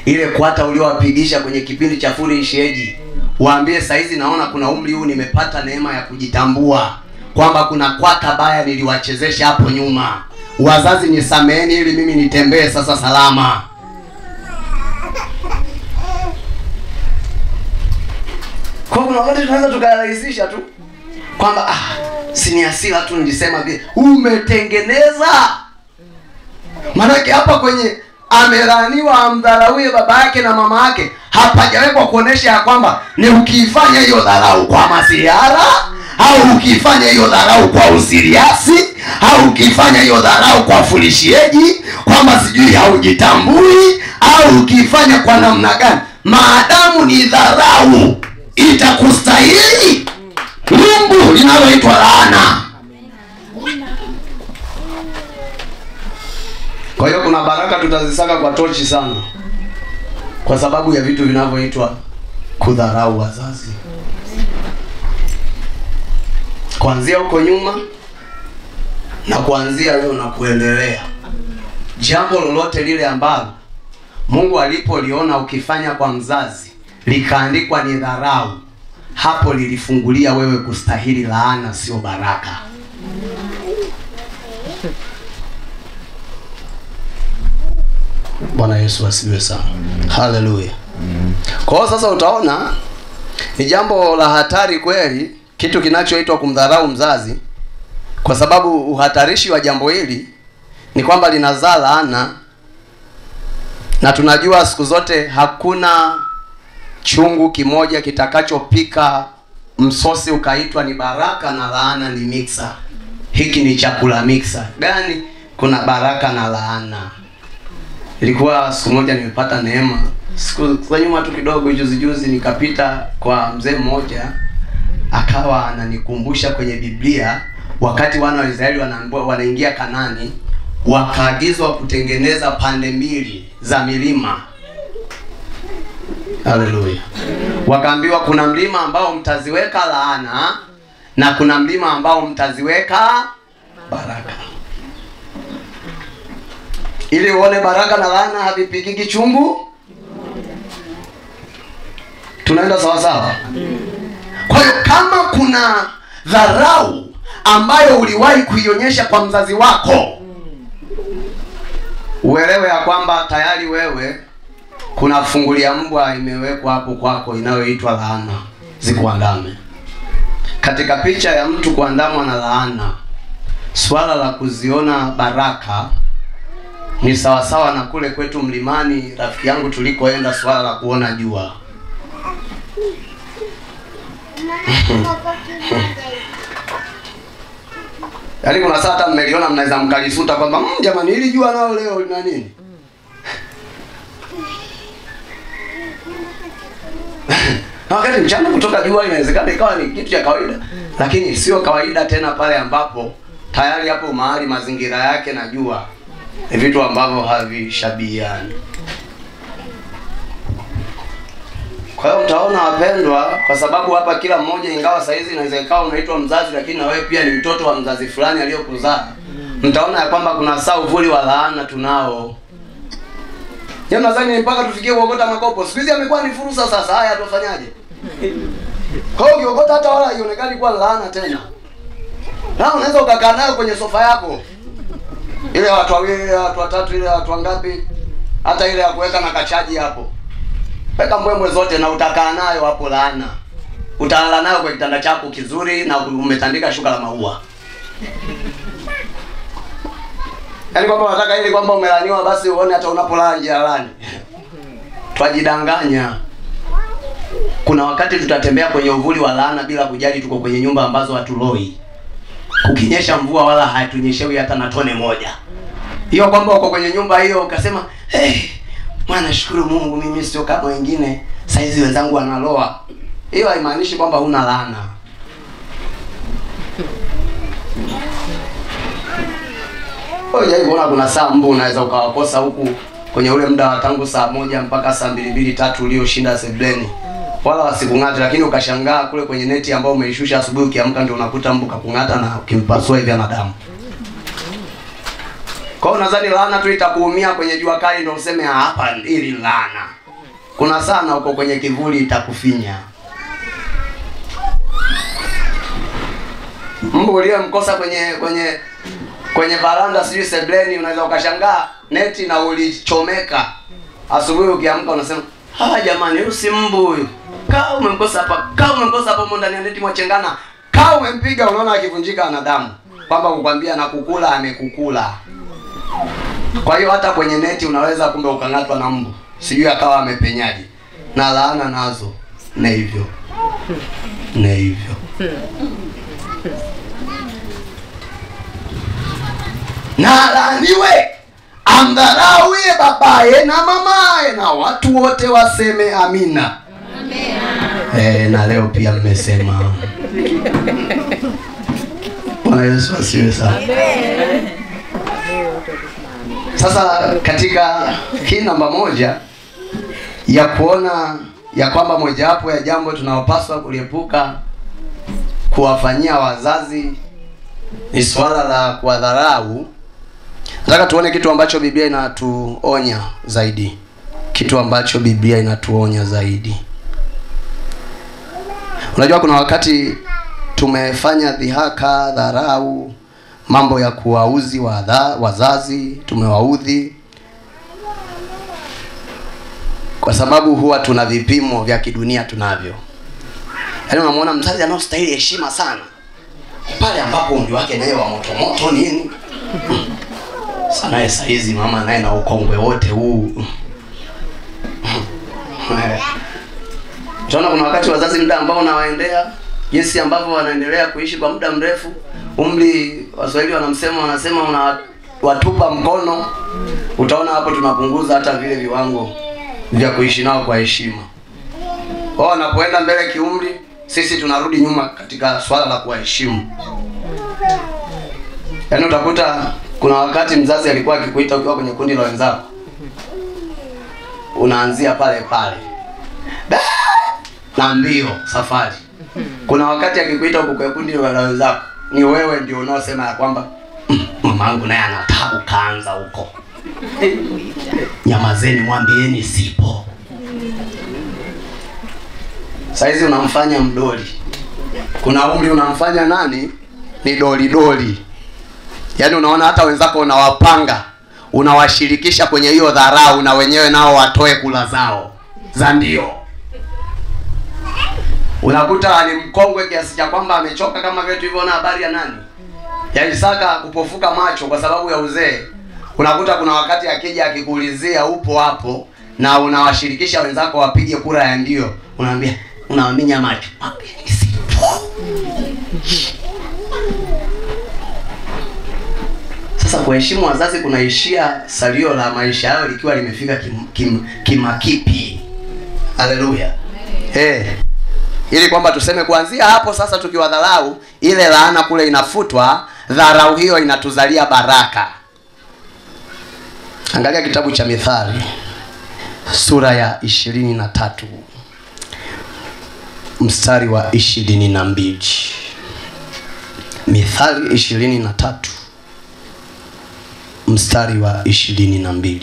ile kwata uliowapigisha kwenye kipindi cha foolish age. Waambie saizi naona kuna umri huu nimepata neema ya kujitambua kwamba kuna kwata baya niliwachezesha hapo nyuma. Wazazi nisameheni ili mimi nitembee sasa salama. Kwa kuna wakati tunaweza tukarahisisha tu kwamba si ni hasira tu nilisema vile. Umetengeneza. Maana hapa kwenye amelaniwa amdharauye baba yake na mama yake, hapajawekwa kuonesha ya kwamba ni ukifanya hiyo dharau kwa masiara, au ukifanya hiyo dharau kwa usiriasi, au ukifanya hiyo dharau kwa fulishiaji, kwamba sijui haujitambui, au ukifanya kwa namna gani. Maadamu ni dharau, itakustahili lumbu linaloitwa laana. Kwa hiyo kuna baraka tutazisaka kwa tochi sana, kwa sababu ya vitu vinavyoitwa kudharau wazazi. Kuanzia huko nyuma na kuanzia leo na kuendelea, jambo lolote lile ambalo Mungu alipoliona ukifanya kwa mzazi likaandikwa ni dharau, hapo lilifungulia wewe kustahili laana, sio baraka. Bwana Yesu asifiwe sana. Haleluya. Kwa hiyo sasa utaona ni jambo la hatari kweli kitu kinachoitwa kumdharau mzazi, kwa sababu uhatarishi wa jambo hili ni kwamba linazaa laana. Na tunajua siku zote hakuna chungu kimoja kitakachopika msosi ukaitwa ni baraka na laana ni mixer. Hiki ni chakula mixer. Gani? Kuna baraka na laana. Ilikuwa siku moja nimepata neema. Siku za nyuma tu kidogo, juzi nikapita kwa mzee mmoja, akawa ananikumbusha kwenye Biblia wakati wana wa Israeli wanaingia Kanani, wakaagizwa kutengeneza pande mbili za milima. Haleluya. Wakaambiwa kuna mlima ambao mtaziweka laana na kuna mlima ambao mtaziweka baraka. Ili uone baraka na laana havipikiki chungu. Tunaenda sawa sawa? Kwa hiyo kama kuna dharau ambayo uliwahi kuionyesha kwa mzazi wako, uelewe ya kwamba tayari wewe kuna fungulia mbwa imewekwa hapo kwako inayoitwa laana zikuandame. Katika picha ya mtu kuandamwa na laana, swala la kuziona baraka ni sawasawa na kule kwetu mlimani, rafiki yangu, tulikoenda swala la kuona jua. Yaani kuna saa hata mmeliona mnaweza mkalisuta kwamba jamani hili jua nao leo lina nini? Wakati mchana kutoka jua inawezekana ikawa ni kitu cha kawaida, lakini sio kawaida tena pale ambapo tayari hapo mahali mazingira yake na jua ni vitu ambavyo havishabihiani. Kwa hiyo mtaona wapendwa, kwa sababu hapa kila mmoja, ingawa saizi inaweza ikawa unaitwa mzazi, lakini na wewe pia ni mtoto wa mzazi fulani aliyokuzaa. Mtaona ya kwamba kuna saa uvuli wa laana tunao. Yeye nadhani mpaka tufikie kuokota makopo. Siku hizi amekuwa ni fursa sasa. Haya tufanyaje? Kwa hiyo ukiokota hata wala haionekani kuwa laana tena. Na unaweza ukakaa nayo kwenye sofa yako. Ile watu wawili, watu watatu, ile watu wangapi? Hata ile ya kuweka na kachaji hapo. Weka mbwembwe zote na utakaa nayo hapo laana. Utalala nayo kwa kitanda chako kizuri na umetandika shuka la maua. Yaani kwamba unataka ili kwamba umelaniwa basi uone hata unapolala nje alani. Twajidanganya. Kuna wakati tutatembea kwenye uvuli wa laana bila kujali tuko kwenye nyumba ambazo hatuloi. Kukinyesha mvua wala hatunyeshewi hata na tone moja. Hiyo kwamba uko kwenye nyumba hiyo ukasema, Bwana shukuru Mungu mimi sio kama wengine, saizi wenzangu wanaloa. Hiyo haimaanishi kwamba huna laana. Hoja hiyo kuna saa mbu unaweza ukawakosa huku kwenye ule muda wa tangu saa 1 mpaka saa 2, 3 ulioshinda sebleni. Wala wasikung'ata, lakini ukashangaa kule kwenye neti ambao umeishusha asubuhi ukiamka ndio unakuta mbu kakung'ata na ukimpasua hivi ana damu. Kwa hiyo nadhani laana tu itakuumia kwenye jua kali ndio useme hapa ili laana. Kuna sana uko kwenye kivuli itakufinya. Mbu uliyemkosa kwenye varanda sijui sebleni unaweza ukashangaa neti na ulichomeka. Asubuhi ukiamka unasema, jamani huyu si mbu huyu. Kaa umemkosa hapa ndani ya neti mwachengana. Kaa umempiga unaona akivunjika ana damu. Kwamba kukwambia na kukula amekukula. Kwa hiyo hata kwenye neti unaweza kumbe ukang'atwa na mbu. Sijui akawa amepenyaje. Na laana nazo na hivyo. Na hivyo. Na laaniwe amdharauye babaye na mamaye na watu wote waseme amina. Amina. Na leo pia mmesema. Bwana Yesu asifiwe sana. Sasa katika hii namba 1 ya kuona ya kwamba mojawapo ya jambo tunalopaswa kuliepuka kuwafanyia wazazi ni swala la kuwadharau. Nataka tuone kitu ambacho Biblia inatuonya zaidi. Kitu ambacho Biblia inatuonya zaidi. Unajua kuna wakati tumefanya dhihaka, dharau, mambo ya kuwauzi wazazi, tumewaudhi. Kwa sababu huwa tuna vipimo vya kidunia tunavyo. Yaani unamwona mzazi anaostahili heshima sana pale ambapo umri wake naye wa moto nini? Sana saizi mama naye na ukongwe wote huu. Tunaona kuna wakati wazazi muda ambao unawaendea jinsi ambavyo wanaendelea kuishi kwa muda mrefu. Umri Waswahili wanasema unawatupa mkono. Utaona hapo tunapunguza hata vile viwango vya kuishi nao kwa heshima. Wao wanapoenda mbele kiumri, sisi tunarudi nyuma katika swala la kuwaheshimu. Yaani utakuta kuna wakati mzazi alikuwa akikuita ukiwa kwenye kundi la wenzako. Unaanzia pale. Na mbio safari. Kuna wakati akikuita huko kwenye kundi la wenzako, ni wewe ndio unaosema ya kwamba mamangu naye anataka kaanza huko. Nyamazeni mwambieni sipo. Saizi unamfanya mdoli. Kuna umri unamfanya nani? Ni doli. Yaani unaona hata wenzako unawapanga, unawashirikisha kwenye hiyo dharau na wenyewe nao watoe kula zao za ndio. Unakuta ni mkongwe kiasi cha kwamba amechoka kama vile tulivyoona habari ya nani? Ya Isaka kupofuka macho kwa sababu ya uzee. Unakuta kuna wakati akija akikuulizia upo hapo na unawashirikisha wenzako wapige kura ya ndio. Unaambia unawaminya macho. Sasa kuheshimu wazazi kunaishia salio la maisha yao likiwa limefika kimakipi. Haleluya. Ili kwamba tuseme kuanzia hapo sasa tukiwadharau, ile laana kule inafutwa, dharau hiyo inatuzalia baraka. Angalia kitabu cha Mithali sura ya 23. mstari wa 22. Mithali 23 mstari wa 22.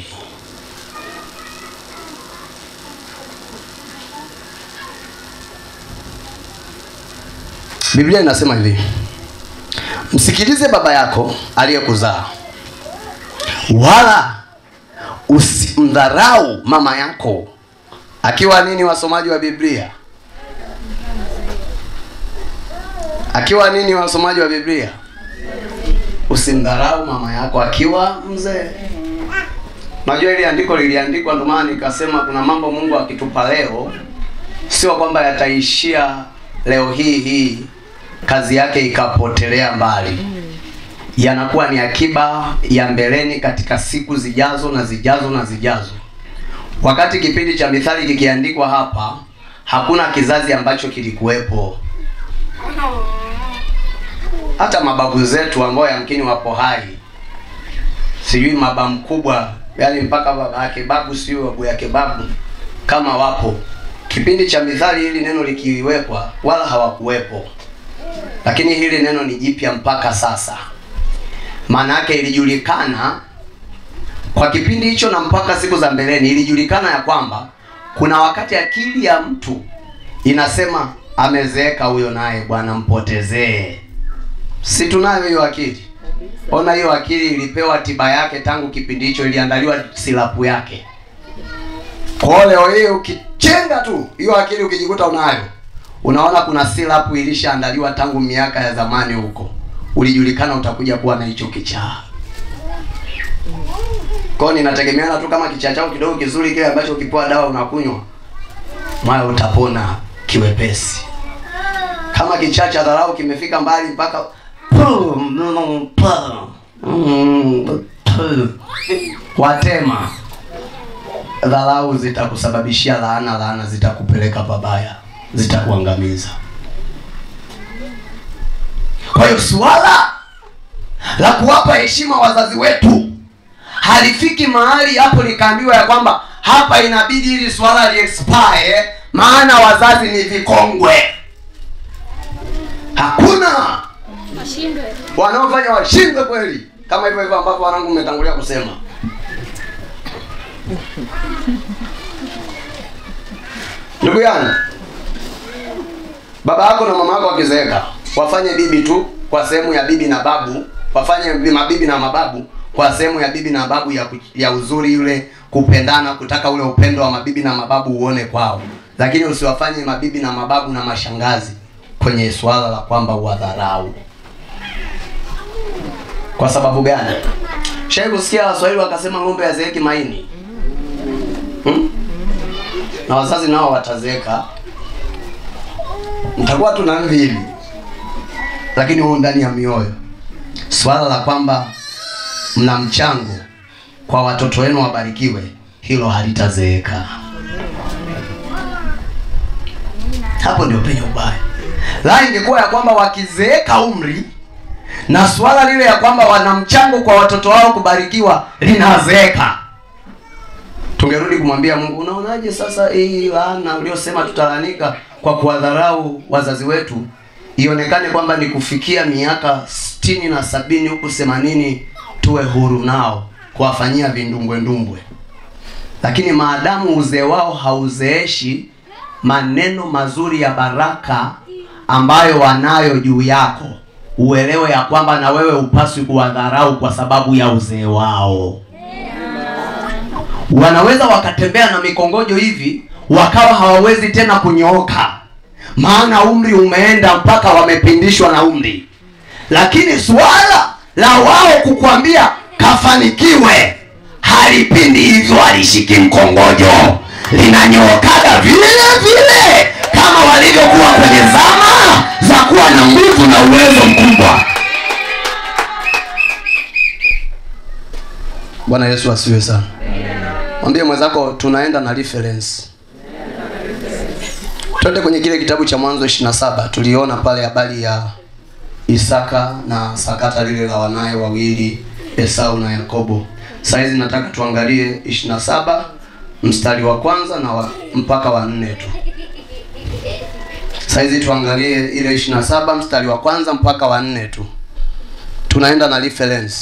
Biblia inasema hivi: msikilize baba yako aliyekuzaa, wala usimdharau mama yako. Akiwa nini, wasomaji wa Biblia? Akiwa nini, wasomaji wa Biblia? Usimdharau mama yako akiwa mzee. Najua ile andiko liliandikwa, ndio maana nikasema kuna mambo Mungu akitupa leo sio kwamba yataishia leo hii kazi yake ikapotelea mbali. Yanakuwa ni akiba ya mbeleni katika siku zijazo na zijazo na zijazo. Wakati kipindi cha Mithali kikiandikwa hapa, hakuna kizazi ambacho kilikuwepo. Hata mababu zetu ambao yamkini wapo hai, sijui baba mkubwa, yani mpaka baba yake babu, sio babu yake babu, kama wapo kipindi cha Mithali hili neno likiwekwa, wala hawakuwepo. Lakini hili neno ni jipya mpaka sasa. Maana yake ilijulikana kwa kipindi hicho na mpaka siku za mbeleni, ilijulikana ya kwamba kuna wakati akili ya mtu inasema amezeeka huyo, naye Bwana mpotezee. Si tunayo hiyo akili? Ona, hiyo akili ilipewa tiba yake tangu kipindi hicho, iliandaliwa silapu yake. Kwa leo hiyo ukichenga tu hiyo akili, ukijikuta unayo, unaona kuna silapu ilishaandaliwa tangu miaka ya zamani huko. Ulijulikana utakuja kuwa na hicho kichaa. Kwa ninategemeana tu kama kichaa chako kidogo kizuri kile ambacho ukipewa dawa unakunywa, moyo utapona kiwepesi. Kama kichaa cha dharau kimefika mbali mpaka watema, dharau zitakusababishia laana, laana zitakupeleka pabaya, zitakuangamiza. Kwa hiyo swala la kuwapa heshima wazazi wetu halifiki mahali hapo nikaambiwa ya kwamba hapa inabidi hili swala li expire, maana wazazi ni vikongwe. Hakuna wanaofanya washindwe kweli, kama hivyo hivyo ambavyo wanangu umetangulia kusema. Ndugu yangu, baba yako na mama yako wakizeeka, wafanye bibi tu kwa sehemu ya bibi na babu, wafanye mabibi na mababu kwa sehemu ya bibi na babu ya uzuri, yule kupendana, kutaka ule upendo wa mabibi na mababu uone kwao. Lakini usiwafanye mabibi na mababu na mashangazi kwenye swala la kwamba uwadharau. Kwa sababu gani? Shai kusikia Waswahili wakasema ng'ombe hazeeki maini. Na wazazi nao watazeeka. Mtakuwa tu na mvili, lakini huo ndani ya mioyo swala la kwamba mna mchango kwa watoto wenu wabarikiwe, hilo halitazeeka. Hapo ndio penye ubaya. La ingekuwa ya kwamba wakizeeka umri na swala lile ya kwamba wana mchango kwa watoto wao kubarikiwa linazeeka, tungerudi kumwambia Mungu, unaonaje sasa hii laana uliyosema tutalanika kwa kuwadharau wazazi wetu ionekane kwamba ni kufikia miaka 60 na 70 huku 80 tuwe huru nao kuwafanyia vindumbwe ndumbwe. Lakini maadamu uzee wao hauzeeshi maneno mazuri ya baraka ambayo wanayo juu yako, uelewe ya kwamba na wewe upaswi kuwadharau kwa sababu ya uzee wao. Wanaweza wakatembea na mikongojo hivi wakawa hawawezi tena kunyooka, maana umri umeenda mpaka wamepindishwa na umri. Lakini swala la wao kukwambia kafanikiwe halipindi hivyo, halishiki mkongojo, linanyookaga vile vile kama walivyokuwa kwenye zama za kuwa na nguvu na uwezo mkubwa. Bwana Yesu asifiwe sana. Mwambie mwenzako tunaenda na reference. Twende kwenye kile kitabu cha Mwanzo 27. Tuliona pale habari ya Isaka na sakata lile la wanae wawili, Esau na Yakobo. Saizi nataka tuangalie 27 mstari wa kwanza na mpaka wa 4 tu. Saizi tuangalie ile 27 mstari wa kwanza mpaka wa 4 tu. Tunaenda na reference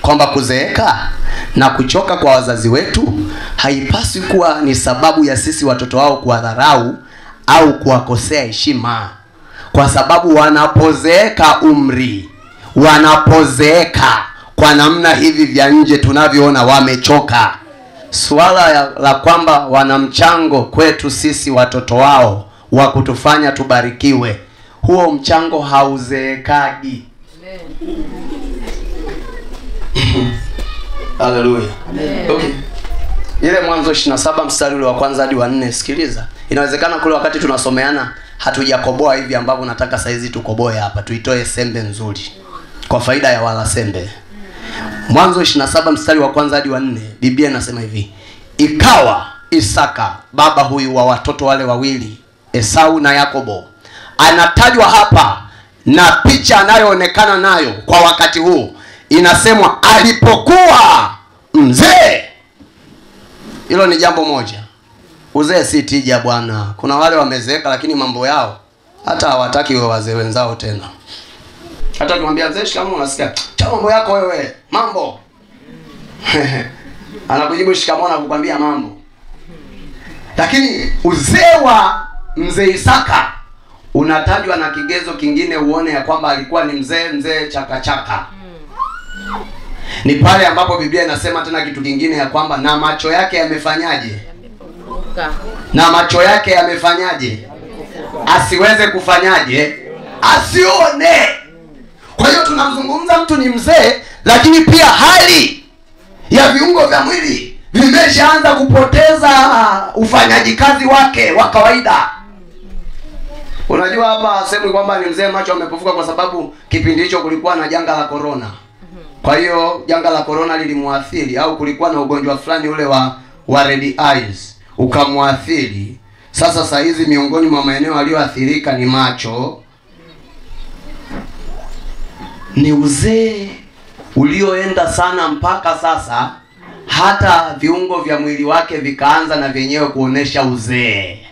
kwamba kuzeeka na kuchoka kwa wazazi wetu haipaswi kuwa ni sababu ya sisi watoto wao kuwadharau au kuwakosea heshima, kwa sababu wanapozeeka umri, wanapozeeka kwa namna hivi vya nje tunavyoona wamechoka, swala la kwamba wana mchango kwetu sisi watoto wao wa kutufanya tubarikiwe, huo mchango hauzeekagi. Haleluya. Okay. Ile Mwanzo 27 mstari ule wa kwanza hadi wa 4, sikiliza. Inawezekana kule wakati tunasomeana hatujakoboa hivi ambavyo nataka saizi tukoboe hapa, tuitoe sembe nzuri kwa faida ya wala sembe. Mwanzo 27 mstari wa kwanza hadi wa 4, Biblia inasema hivi: ikawa Isaka, baba huyu wa watoto wale wawili, Esau na Yakobo, anatajwa hapa na picha anayoonekana nayo kwa wakati huu inasemwa alipokuwa mzee. Hilo ni jambo moja. Uzee si tija bwana. Kuna wale wamezeeka lakini mambo yao hata hawataki wewe wazee wenzao tena. Hata ukimwambia mzee shikamoo unasikia, "Cha mambo yako wewe, mambo." Anakujibu shikamoo na kukwambia mambo. Lakini uzee wa mzee Isaka unatajwa na kigezo kingine uone ya kwamba alikuwa ni mzee chaka. Ni pale ambapo Biblia inasema tena kitu kingine ya kwamba na macho yake yamefanyaje? Na macho yake yamefanyaje? Asiweze kufanyaje? Asione. Kwa hiyo tunamzungumza mtu ni mzee, lakini pia hali ya viungo vya mwili vimeshaanza kupoteza ufanyaji kazi wake wa kawaida. Unajua hapa sema kwamba ni mzee macho amepofuka kwa sababu kipindi hicho kulikuwa na janga la corona. Kwa hiyo janga la corona lilimwathiri, au kulikuwa na ugonjwa fulani ule wa red eyes ukamwathiri. Sasa hizi miongoni mwa maeneo yaliyoathirika ni macho. Ni uzee ulioenda sana mpaka sasa hata viungo vya mwili wake vikaanza na vyenyewe kuonesha uzee.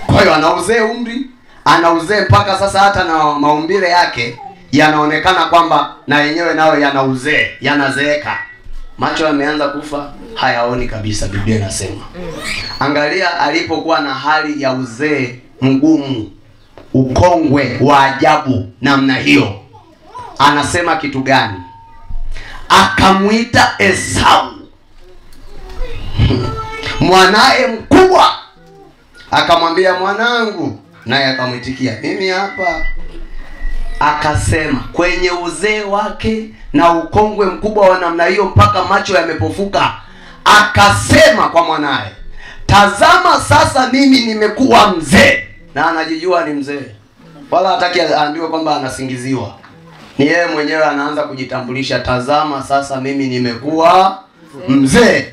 Kwa hiyo ana uzee umri, ana uzee mpaka sasa hata na maumbile yake yanaonekana kwamba na yenyewe nayo yana uzee, yanazeeka. Macho yameanza kufa, hayaoni kabisa, Biblia inasema. Angalia alipokuwa na hali ya uzee mgumu, ukongwe wa ajabu namna hiyo. Anasema kitu gani? Akamuita Esau mwanae mkubwa, akamwambia mwanangu, naye akamwitikia mimi hapa. Akasema kwenye uzee wake na ukongwe mkubwa wa namna hiyo mpaka macho yamepofuka, akasema kwa mwanae, tazama sasa mimi nimekuwa mzee. Na anajijua ni mzee, wala hataki aambiwe kwamba anasingiziwa. Ni yeye mwenyewe anaanza kujitambulisha, tazama sasa mimi nimekuwa mzee.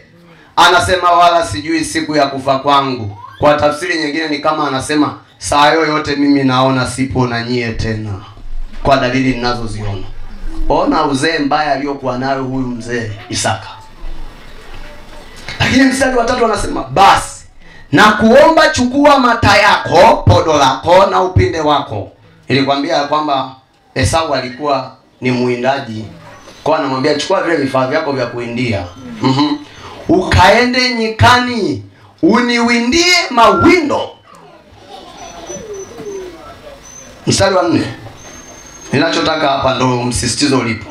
Anasema wala sijui siku ya kufa kwangu. Kwa tafsiri nyingine ni kama anasema saa yoyote mimi naona sipo na nyie tena, kwa dalili ninazoziona. Ona uzee mbaya aliyokuwa nayo huyu mzee Isaka. Lakini mstari wa 3 anasema basi na kuomba chukua mata yako, podo lako na upinde wako. Nilikwambia kwamba Esau alikuwa ni muindaji. Kwa anamwambia chukua vile vifaa vyako vya kuindia. Ukaende nyikani uniwindie mawindo. Mstari wa 4. Ninachotaka hapa ndo msisitizo ulipo.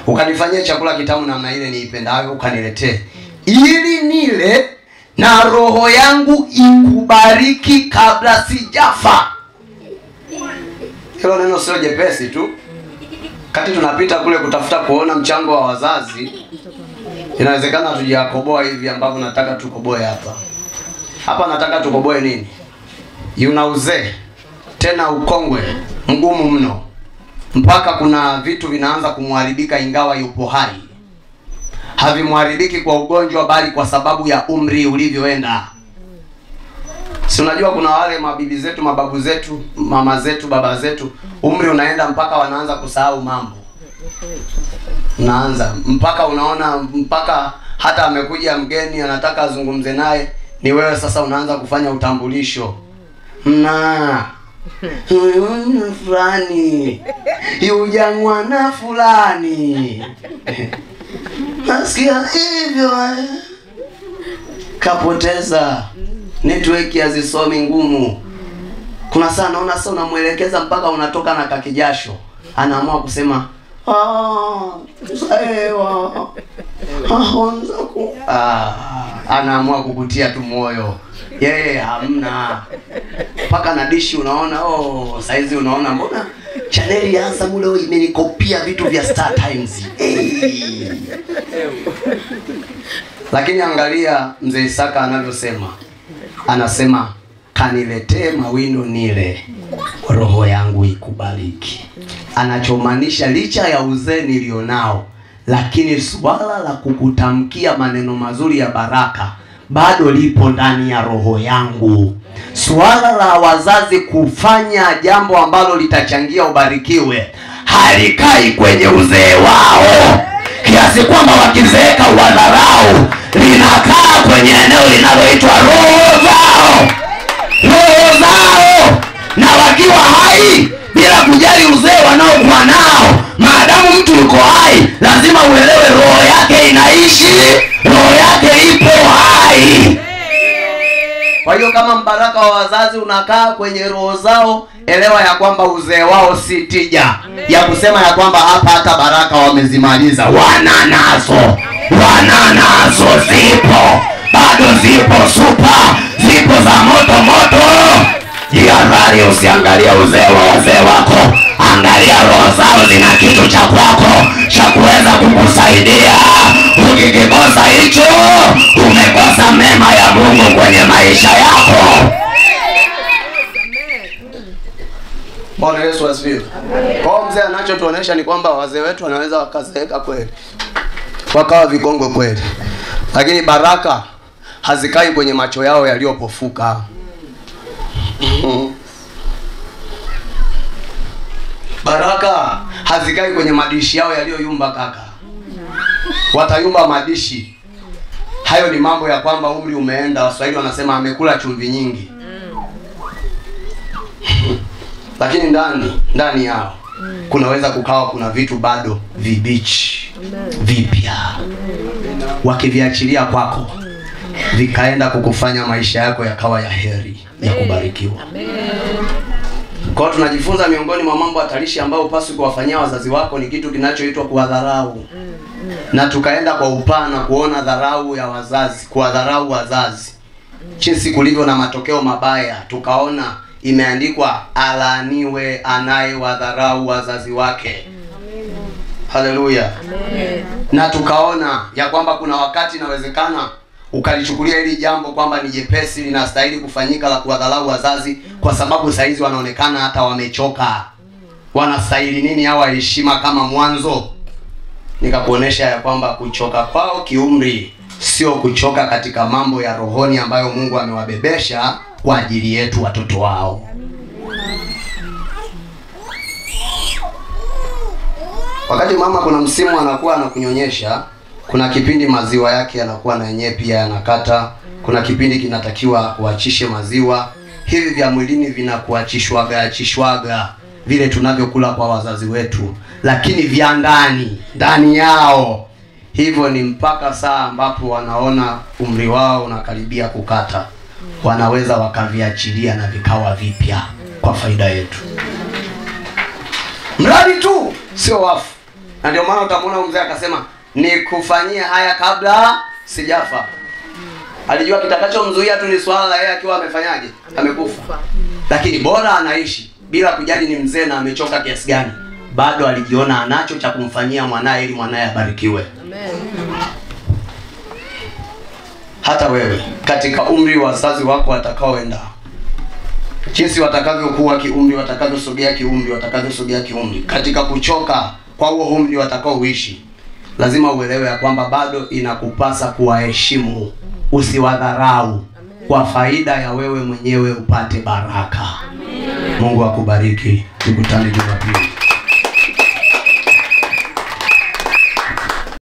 Ukanifanyie chakula kitamu namna ile niipendayo, ukaniletee, ili nile na roho yangu ikubariki kabla sijafa. Hilo neno sio jepesi tu. Kati tunapita kule kutafuta kuona mchango wa wazazi, inawezekana hatujakoboa hivi ambavyo nataka tukoboe hapa. Hapa nataka tukoboe nini? Yuna uzee, tena ukongwe mgumu mno, mpaka kuna vitu vinaanza kumharibika ingawa yupo hai. Havimharibiki kwa ugonjwa bali kwa sababu ya umri ulivyoenda. Si unajua kuna wale mabibi zetu, mababu zetu, mama zetu, baba zetu, umri unaenda mpaka wanaanza kusahau mambo. Mpaka unaona, mpaka hata amekuja mgeni anataka azungumze naye, Ni wewe sasa unaanza kufanya utambulisho. Fulani. Yuja mwana fulani. Nasikia hivyo. Kapoteza. Network hazisomi ngumu. Kuna saa naona sasa unamuelekeza mpaka unatoka na kakijasho. Anaamua kusema, sawa. Anaamua kukutia tu moyo. Yeye hamna. Paka na dishi unaona, saizi unaona mbona channel ya Azam leo imenikopia vitu vya Star Times. Lakini angalia mzee Isaka anavyosema. Anasema, kaniletee mawindo nile, roho yangu ikubariki. Anachomaanisha licha ya uzee nilionao, lakini swala la kukutamkia maneno mazuri ya baraka bado lipo ndani ya roho yangu. Swala la wazazi kufanya jambo ambalo litachangia ubarikiwe halikai kwenye uzee wao, kiasi kwamba wakizeeka wadharau, linakaa kwenye eneo linaloitwa roho zao. Na wakiwa hai, bila kujali uzee wanaokuwa nao, maadamu mtu yuko hai, lazima uelewe roho yake inaishi, roho yake ipo hai. Kwa hiyo kama mbaraka wa wazazi unakaa kwenye roho zao, elewa ya kwamba uzee wao si tija ya kusema ya kwamba hapa hata baraka wamezimaliza. Wananazo zipo, bado zipo super, zipo za moto moto. Jihadhari, usiangalie uzee wa wazee wako, angalia roho zao zina kitu cha kwako cha kuweza kukusaidia. Ukikikosa hicho, umekosa mema ya Mungu kwenye maisha yako. Bwana Yesu asifiwe. Kwa mzee anachotuonesha ni kwamba wazee wetu wanaweza wakazeeka kweli, wakawa vikongwe kweli, lakini baraka hazikai kwenye macho yao yaliyopofuka. Baraka hazikai kwenye madishi yao yaliyoyumba kaka. Watayumba madishi. Hayo ni mambo ya kwamba umri umeenda. Waswahili wanasema amekula chumvi nyingi. Lakini ndani yao kunaweza kukawa kuna vitu bado vibichi, vipya. Wakiviachilia kwako, vikaenda kukufanya maisha yako yakawa ya heri, ya kubarikiwa. Kwa hiyo tunajifunza miongoni mwa mambo hatarishi ambayo upaswi kuwafanyia wazazi wako ni kitu kinachoitwa kuwadharau. Na tukaenda kwa upana kuona dharau ya wazazi, kuwadharau wazazi, jinsi kulivyo na matokeo mabaya. Tukaona imeandikwa, alaaniwe anayewadharau wazazi wake. Haleluya. Na tukaona ya kwamba kuna wakati inawezekana ukalichukulia hili jambo kwamba ni jepesi, linastahili kufanyika la kuwadharau wazazi, kwa sababu saizi wanaonekana hata wamechoka. Wanastahili nini hawa heshima kama mwanzo? Nikakuonesha ya kwamba kuchoka kwao kiumri sio kuchoka katika mambo ya rohoni ambayo Mungu amewabebesha kwa ajili yetu watoto wao. Wakati mama kuna msimu anakuwa anakunyonyesha, kuna kipindi maziwa yake yanakuwa na yenyewe pia yanakata. Kuna kipindi kinatakiwa kuachishe maziwa. Hivi vya mwilini vinakuachishwaga vile tunavyokula kwa wazazi wetu, lakini vya ndani yao hivyo ni mpaka saa ambapo wanaona umri wao unakaribia kukata, wanaweza wakaviachilia na vikawa vipya kwa faida yetu, mradi tu sio wafu. Na ndio maana utamwona mzee akasema, nikufanyie haya kabla sijafa. Alijua kitakachomzuia tu ni swala la yeye akiwa amefanyaje, amekufa. Lakini bora anaishi bila kujali ni mzee na amechoka kiasi gani, bado alijiona anacho cha kumfanyia mwanae ili mwanae abarikiwe. Amen. Hata wewe katika umri wa wazazi wako watakaoenda, jinsi watakavyokuwa kiumri, watakavyosogea kiumri, katika kuchoka kwa huo umri watakaoishi, lazima uelewe ya kwamba bado inakupasa kuwaheshimu, usiwadharau, kwa faida ya wewe mwenyewe upate baraka. Amen. Mungu akubariki. Tukutane Jumapili.